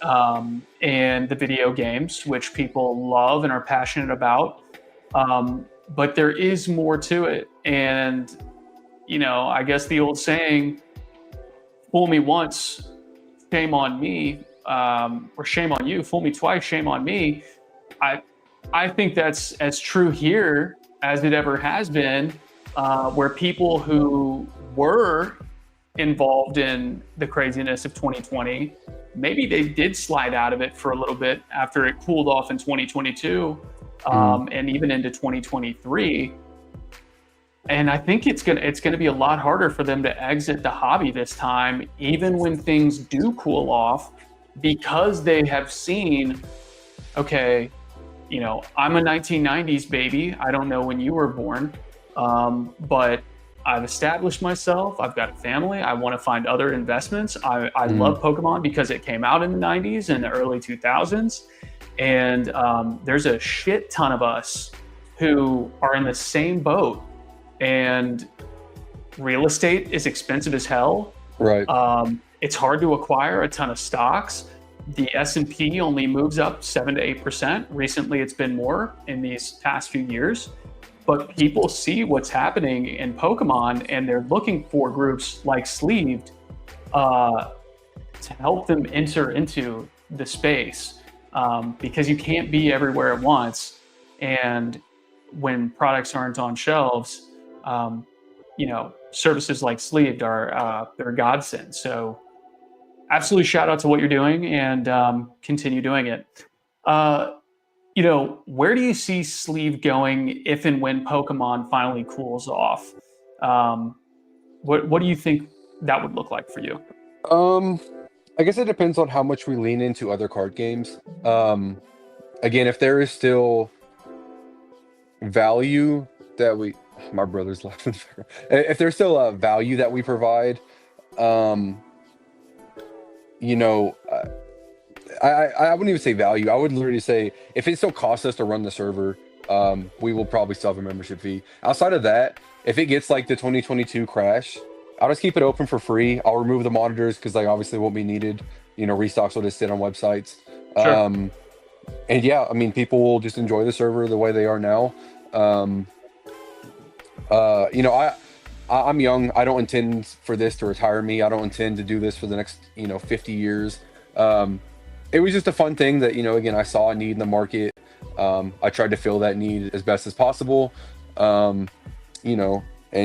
and the video games, which people love and are passionate about. But there is more to it. And, I guess the old saying, fool me once, shame on me, or shame on you, fool me twice, shame on me. I think that's as true here as it ever has been, where people who were involved in the craziness of 2020, maybe they did slide out of it for a little bit after it cooled off in 2022, and even into 2023. And I think it's gonna be a lot harder for them to exit the hobby this time, even when things do cool off, because they have seen, okay, I'm a 1990s baby. I don't know when you were born, but I've established myself. I've got a family. I want to find other investments. I love Pokemon because it came out in the 90s and the early 2000s. And there's a shit ton of us who are in the same boat. And real estate is expensive as hell. Right. It's hard to acquire a ton of stocks. The S&P only moves up 7 to 8%. Recently, it's been more in these past few years. But people see what's happening in Pokemon, and they're looking for groups like Sleeved to help them enter into the space, because you can't be everywhere at once. And when products aren't on shelves, services like Sleeved are they're a godsend. So absolutely shout out to what you're doing, and continue doing it. Where do you see Sleeve going if and when Pokemon finally cools off? What do you think that would look like for you? I guess it depends on how much we lean into other card games. Again, if there is still value that my brother's laughing. If there's still a value that we provide, you know, I wouldn't even say value. I would literally say if it still costs us to run the server, we will probably still have a membership fee. Outside of that, if it gets like the 2022 crash, I'll just keep it open for free. I'll remove the monitors because they obviously won't be needed. Restocks will just sit on websites. Sure. And yeah, I mean, people will just enjoy the server the way they are now. I'm young. I don't intend for this to retire me. I don't intend to do this for the next, 50 years. It was just a fun thing that, again, I saw a need in the market. I tried to fill that need as best as possible. And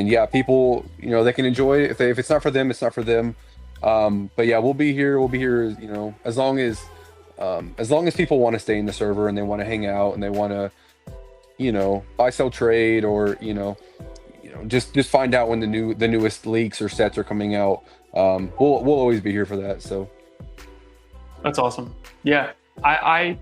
yeah, people, they can enjoy it. If it's not for them, it's not for them. But yeah, we'll be here, as long as people want to stay in the server and they want to hang out and they want to, buy, sell, trade, or, just find out when the newest leaks or sets are coming out. We'll always be here for that. So That's awesome. Yeah. I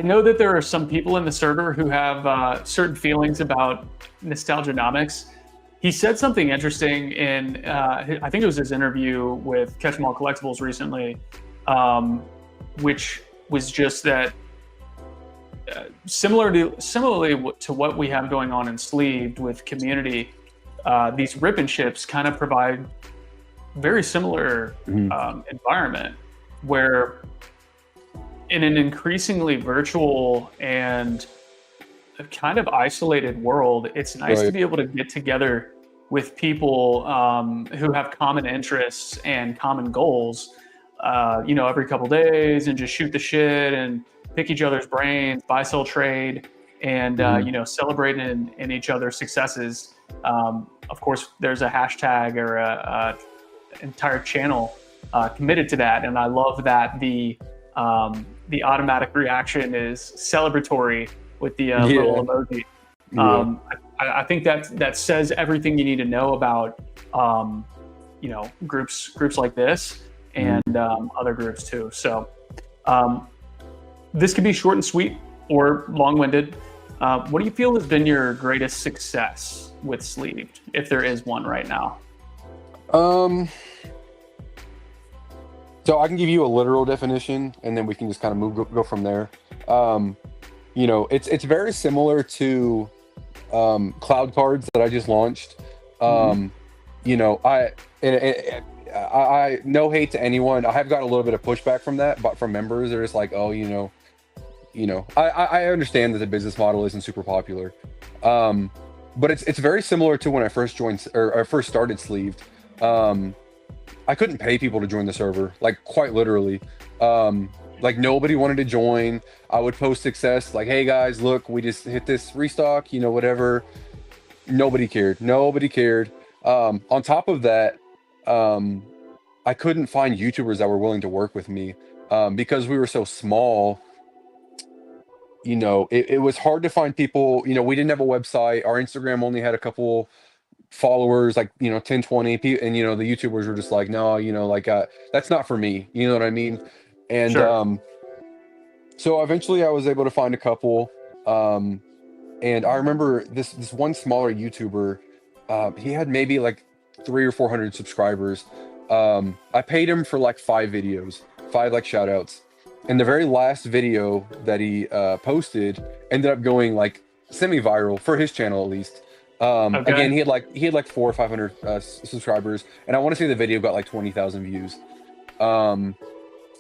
know that there are some people in the server who have certain feelings about Nostalgianomics. He said something interesting in, I think it was his interview with Catch 'em All Collectibles recently, which was just that similarly to what we have going on in Sleeved with community, these rip and ships kind of provide very similar environment where in an increasingly virtual and kind of isolated world, it's nice to be able to get together with people who have common interests and common goals, every couple days, and just shoot the shit and pick each other's brains, buy, sell, trade, and celebrate in each other's successes. Of course, there's a hashtag or a entire channel committed to that, and I love that the automatic reaction is celebratory with the little emoji. I think that says everything you need to know about groups like this and other groups too. So this could be short and sweet or long-winded. What do you feel has been your greatest success with Sleeved, if there is one right now? So I can give you a literal definition, and then we can just kind of go from there. It's very similar to cloud cards that I just launched. I no hate to anyone. I have got a little bit of pushback from that, but from members, they're just like, oh, I understand that the business model isn't super popular, but it's very similar to when I first joined or I first started Sleeved. I couldn't pay people to join the server, like quite literally. Like nobody wanted to join. I would post success like, hey guys, look, we just hit this restock, whatever. Nobody cared. On top of that, I couldn't find YouTubers that were willing to work with me because we were so small. It was hard to find people. We didn't have a website. Our Instagram only had a couple followers, like 10, 20, and the YouTubers were just like, no, that's not for me, you know what I mean? And sure. So eventually I was able to find a couple, and I remember this one smaller YouTuber, he had maybe like 300 or 400 subscribers. I paid him for like 5 videos, 5 like shout outs, and the very last video that he posted ended up going like semi-viral for his channel, at least. Okay. Again, he had like 400 or 500 subscribers, and I want to say the video got like 20,000 views.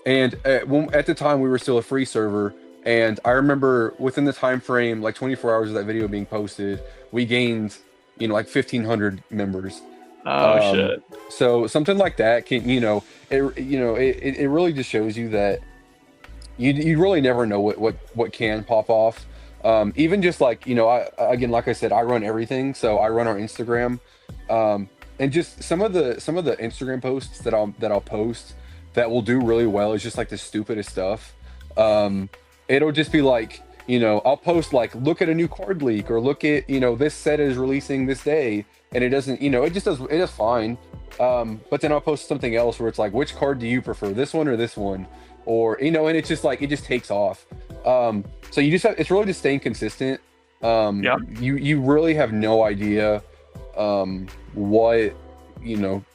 And at the time we were still a free server, and I remember within the time frame, like 24 hours of that video being posted, we gained, like 1,500 members. Oh shit! So something like that can, it really just shows you that you really never know what can pop off. Even just like, again, like I said, I run everything. So I run our Instagram, and just some of the Instagram posts that I'll post that will do really well is just like the stupidest stuff. It'll just be like, I'll post like, look at a new card leak, or look at, this set is releasing this day, and it doesn't, it does fine. But then I'll post something else where it's like, which card do you prefer, this one or this one? Or, and it's just like, it just takes off. So you just have, it's really just staying consistent. Yeah. You really have no idea, what,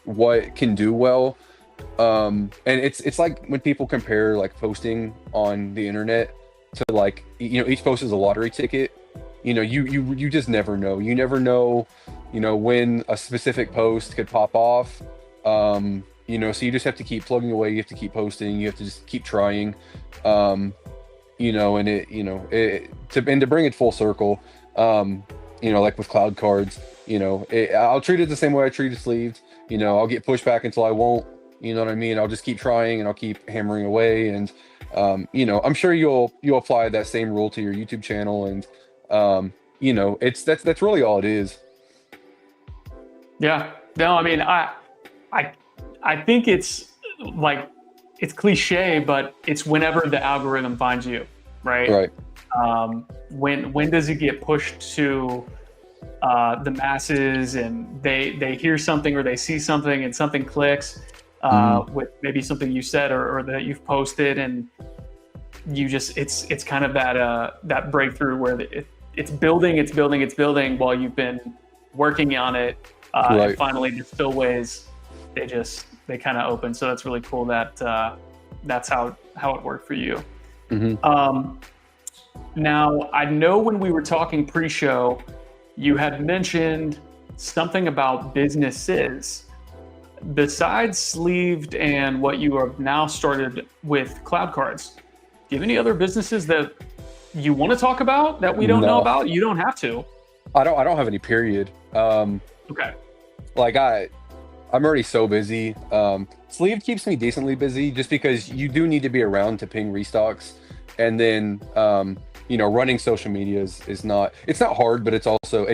what can do well. And it's like when people compare like posting on the internet to like, each post is a lottery ticket. You just never know. You never know, when a specific post could pop off. So you just have to keep plugging away. You have to keep posting. You have to just keep trying. And to bring it full circle, like with cloud cards, I'll treat it the same way I treat a sleeved. I'll get pushed back until I won't. You know what I mean? I'll just keep trying, and I'll keep hammering away. And I'm sure you'll apply that same rule to your YouTube channel. And that's really all it is. Yeah. No, I mean, I think it's like, it's cliche, but it's whenever the algorithm finds you, right? Right. When does it get pushed to the masses, and they hear something or they see something and something clicks with maybe something you said or that you've posted, and you just, it's kind of that breakthrough where it's building while you've been working on it. Right. And finally the spillways, they kind of open. So that's really cool that that's how it worked for you. Mm-hmm. Now, I know when we were talking pre-show, you had mentioned something about businesses. Besides Sleeved and what you have now started with Cloud Cards, do you have any other businesses that you want to talk about that we don't know about? You don't have to. I don't have any, period. Okay. Like I'm already so busy. Sleeved keeps me decently busy just because you do need to be around to ping restocks. And then, running social media is not, it's not hard, but it's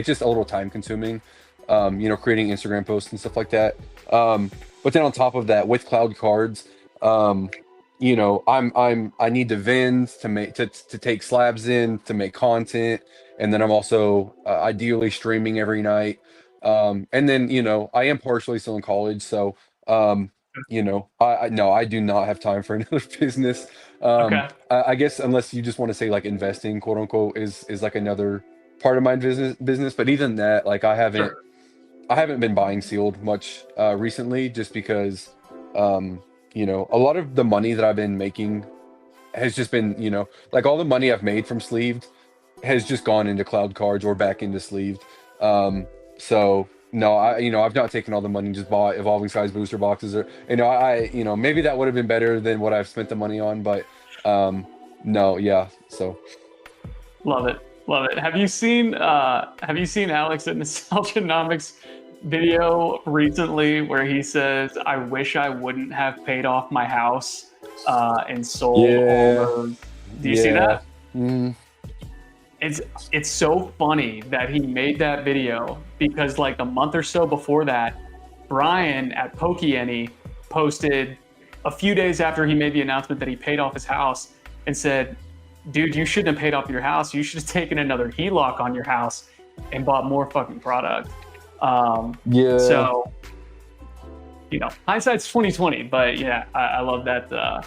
just a little time consuming, creating Instagram posts and stuff like that. But then on top of that, with Cloud Cards, I need to vend to take slabs in, to make content. And then I'm also ideally streaming every night. And then, I am partially still in college. So, I do not have time for another business. Okay. I guess unless you just want to say like investing, quote unquote, is like another part of my business. But even that, like I haven't been buying sealed much recently, just because a lot of the money that I've been making has just been, like all the money I've made from sleeved has just gone into Cloud Cards or back into sleeved. So no, I've not taken all the money and just bought evolving size booster boxes, or maybe that would have been better than what I've spent the money on, but no, yeah. So Love it. Have you seen Alex at Nostalgianomics video recently where he says, "I wish I wouldn't have paid off my house and sold all those." Do you see that? Mm. It's so funny that he made that video, because like a month or so before that, Brian at Pokey posted a few days after he made the announcement that he paid off his house and said, "Dude, you shouldn't have paid off your house. You should have taken another HELOC on your house and bought more fucking product." So, hindsight's 2020, but yeah, I love that. I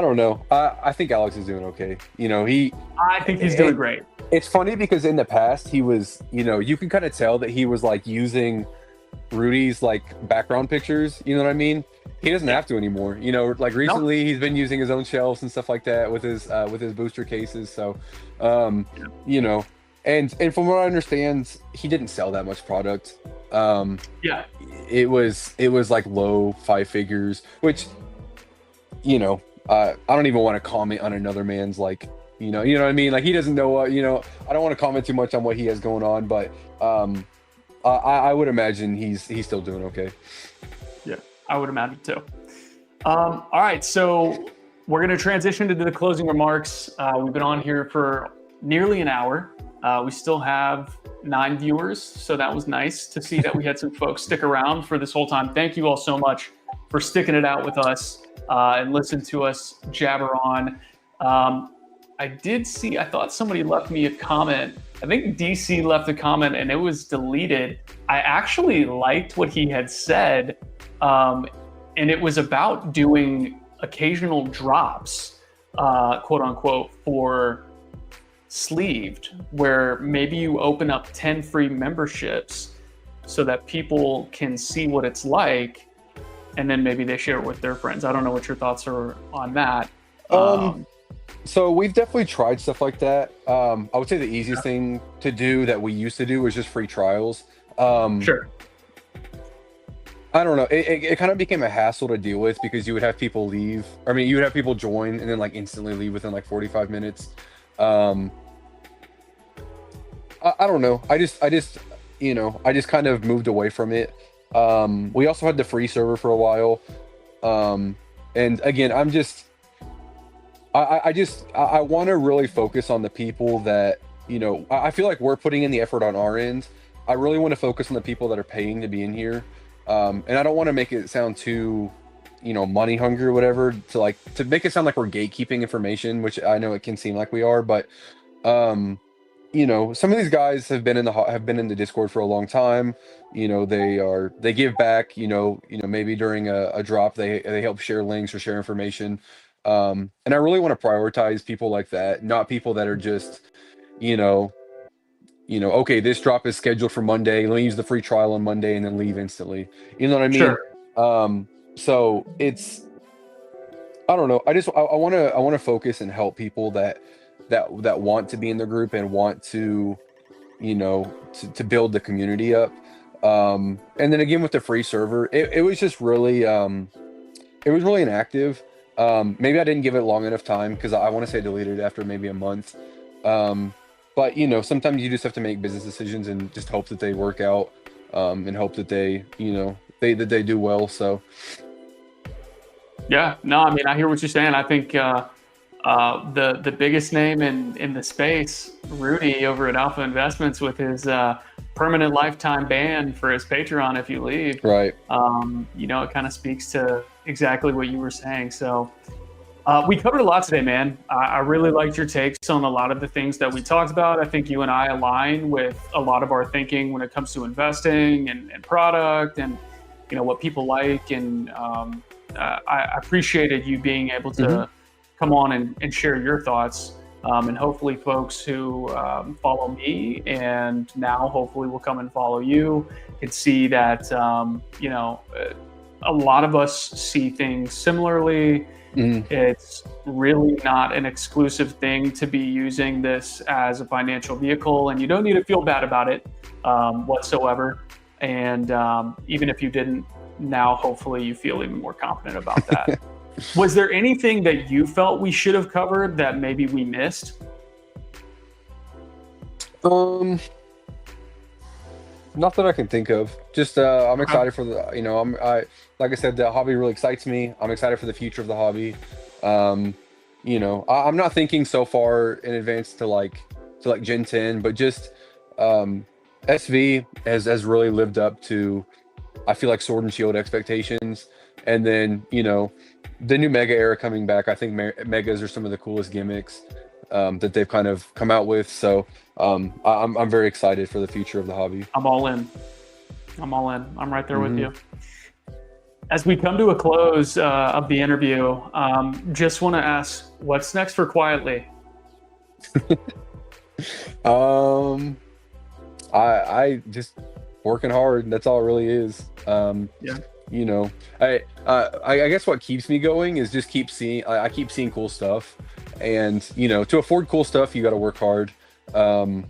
don't know. I think Alex is doing okay. I think he's doing great. It's funny because in the past he was, you can kind of tell that he was like using Rudy's like background pictures. You know what I mean? He doesn't have to anymore. Like recently he's been using his own shelves and stuff like that with his booster cases. So, and from what I understand, he didn't sell that much product. Yeah. It was like low 5 figures, which, I don't even want to comment on another man's like, you know what I mean? Like he doesn't know what, I don't want to comment too much on what he has going on, but I would imagine he's still doing okay. Yeah, I would imagine too. All right, so we're going to transition to the closing remarks. We've been on here for nearly an hour. We still have 9 viewers, so that was nice to see that we had some folks stick around for this whole time. Thank you all so much for sticking it out with us and listen to us jabber on. I thought somebody left me a comment. I think DC left a comment and it was deleted. I actually liked what he had said, and it was about doing occasional drops, quote unquote, for Sleeved, where maybe you open up 10 free memberships so that people can see what it's like, and then maybe they share it with their friends. I don't know what your thoughts are on that. So we've definitely tried stuff like that. I would say the easiest thing to do that we used to do was just free trials. Sure. I don't know. It kind of became a hassle to deal with because you would have people leave. I mean, you would have people join and then like instantly leave within like 45 minutes. I don't know. I just kind of moved away from it. We also had the free server for a while. And again, I want to really focus on the people that, I feel like we're putting in the effort on our end. I really want to focus on the people that are paying to be in here. And I don't want to make it sound too, money hungry or whatever, to make it sound like we're gatekeeping information, which I know it can seem like we are, but, some of these guys have been in the Discord for a long time. They give back, maybe during a drop, they help share links or share information. And I really want to prioritize people like that, not people that are just, okay, this drop is scheduled for Monday. Let me use the free trial on Monday and then leave instantly. You know what I mean? Sure. So I don't know. I want to focus and help people that want to be in the group and want to, to build the community up. And then again, with the free server, it was just really, it was really inactive. Maybe I didn't give it long enough time because I want to say I deleted it after maybe a month. But sometimes you just have to make business decisions and just hope that they work out, and hope that they do well. So yeah, no, I mean, I hear what you're saying. I think the biggest name in the space, Rudy over at Alpha Investments, with his permanent lifetime ban for his Patreon if you leave. Right. It kind of speaks to exactly what you were saying. So we covered a lot today, man. I really liked your takes on a lot of the things that we talked about. I think you and I align with a lot of our thinking when it comes to investing and product and, what people like. And I appreciated you being able to come on and share your thoughts. And hopefully folks who follow me and now hopefully will come and follow you can see that, a lot of us see things similarly. It's really not an exclusive thing to be using this as a financial vehicle, and you don't need to feel bad about it whatsoever. And even if you didn't, now hopefully you feel even more confident about that. Was there anything that you felt we should have covered that maybe we missed? Not that I can think of. Just I'm excited for the, like I said, the hobby really excites me. I'm excited for the future of the hobby. I'm not thinking so far in advance to like Gen 10, but just SV has really lived up to, I feel like, Sword and Shield expectations. And then, the new Mega era coming back, I think Megas are some of the coolest gimmicks that they've kind of come out with. So I'm very excited for the future of the hobby. I'm all in. I'm right there with you. As we come to a close of the interview, just want to ask, what's next for Quietly? I just working hard. That's all it really is. Yeah. I guess what keeps me going is just I keep seeing cool stuff, and to afford cool stuff, you got to work hard. I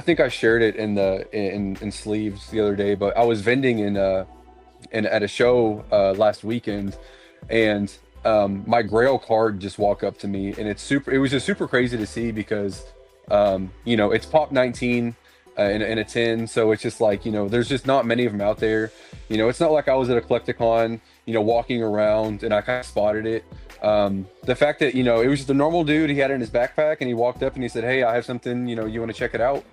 think I shared it in Sleeves the other day, but I was vending at a show last weekend, and my Grail card just walked up to me, and it was just super crazy to see because it's Pop 19 in a 10, so it's just like, there's just not many of them out there. It's not like I was at a Collecticon walking around and I kind of spotted it. The fact that, it was just a normal dude, he had it in his backpack and he walked up and he said, "Hey, I have something, you want to check it out?"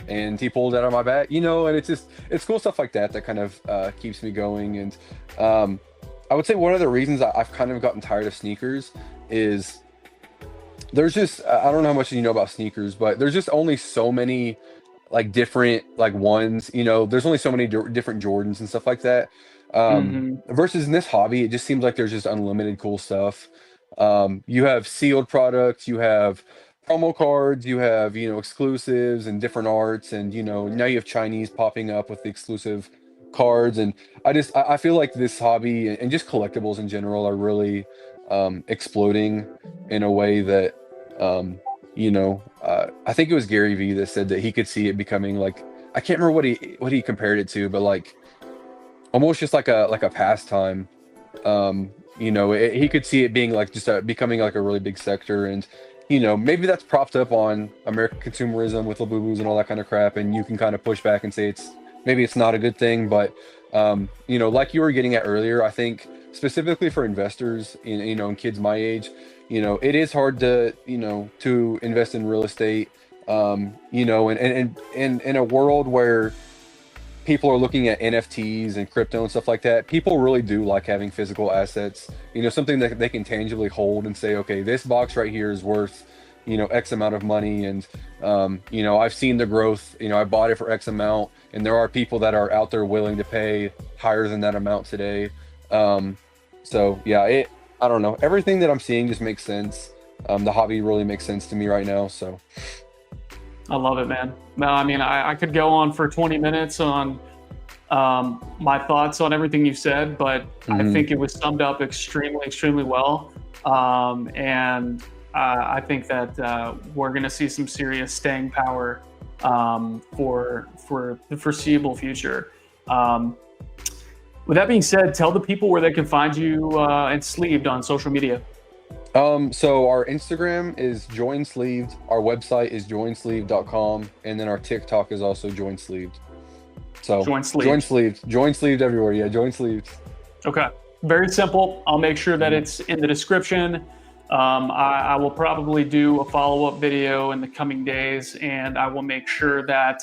And he pulled it out of my bag, and it's cool stuff like that that kind of keeps me going. And I would say one of the reasons I've kind of gotten tired of sneakers is there's just, I don't know how much you know about sneakers, but there's just only so many like different like ones, there's only so many different Jordans and stuff like that. Versus in this hobby, it just seems like there's just unlimited cool stuff. You have sealed products, you have promo cards, you have, exclusives and different arts, and, now you have Chinese popping up with the exclusive cards. And I feel like this hobby and just collectibles in general are really exploding in a way that, I think it was Gary Vee that said that he could see it becoming like, I can't remember what he compared it to, but like almost just like a pastime. He could see it being like just becoming like a really big sector. And maybe that's propped up on American consumerism with Labubus and all that kind of crap, and you can kind of push back and say maybe it's not a good thing. But like you were getting at earlier, I think specifically for investors in kids my age, it is hard to to invest in real estate, and in a world where people are looking at NFTs and crypto and stuff like that. People really do like having physical assets, something that they can tangibly hold and say, okay, this box right here is worth, X amount of money. And, I've seen the growth, I bought it for X amount, and there are people that are out there willing to pay higher than that amount today. So yeah, I don't know. Everything that I'm seeing just makes sense. The hobby really makes sense to me right now. So. I love it, man. No, I mean, I could go on for 20 minutes on my thoughts on everything you said, but I think it was summed up extremely, extremely well. And I think that we're going to see some serious staying power for the foreseeable future. With that being said, tell the people where they can find you and Sleeved on social media. So our Instagram is Join Sleeved, our website is joinsleeved.com, and then our TikTok is also Join Sleeved. So Join Sleeved everywhere. Yeah, Join Sleeved. Okay, very simple. I'll make sure that it's in the description. I will probably do a follow-up video in the coming days, and I will make sure that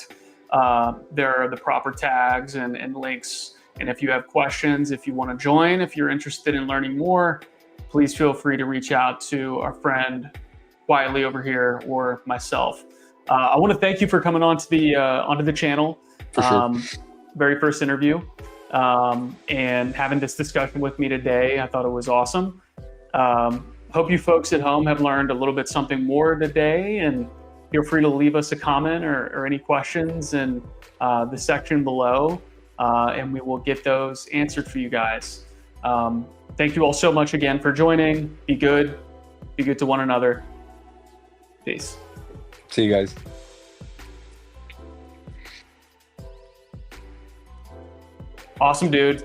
there are the proper tags and links. And if you have questions, if you want to join, if you're interested in learning more, please feel free to reach out to our friend quietly over here or myself. I want to thank you for coming onto the channel. For sure. Very first interview, and having this discussion with me today. I thought it was awesome. Hope you folks at home have learned a little bit something more today, and feel free to leave us a comment or any questions in the section below, and we will get those answered for you guys. Thank you all so much again for joining. Be good to one another. Peace. See you guys. Awesome, dude.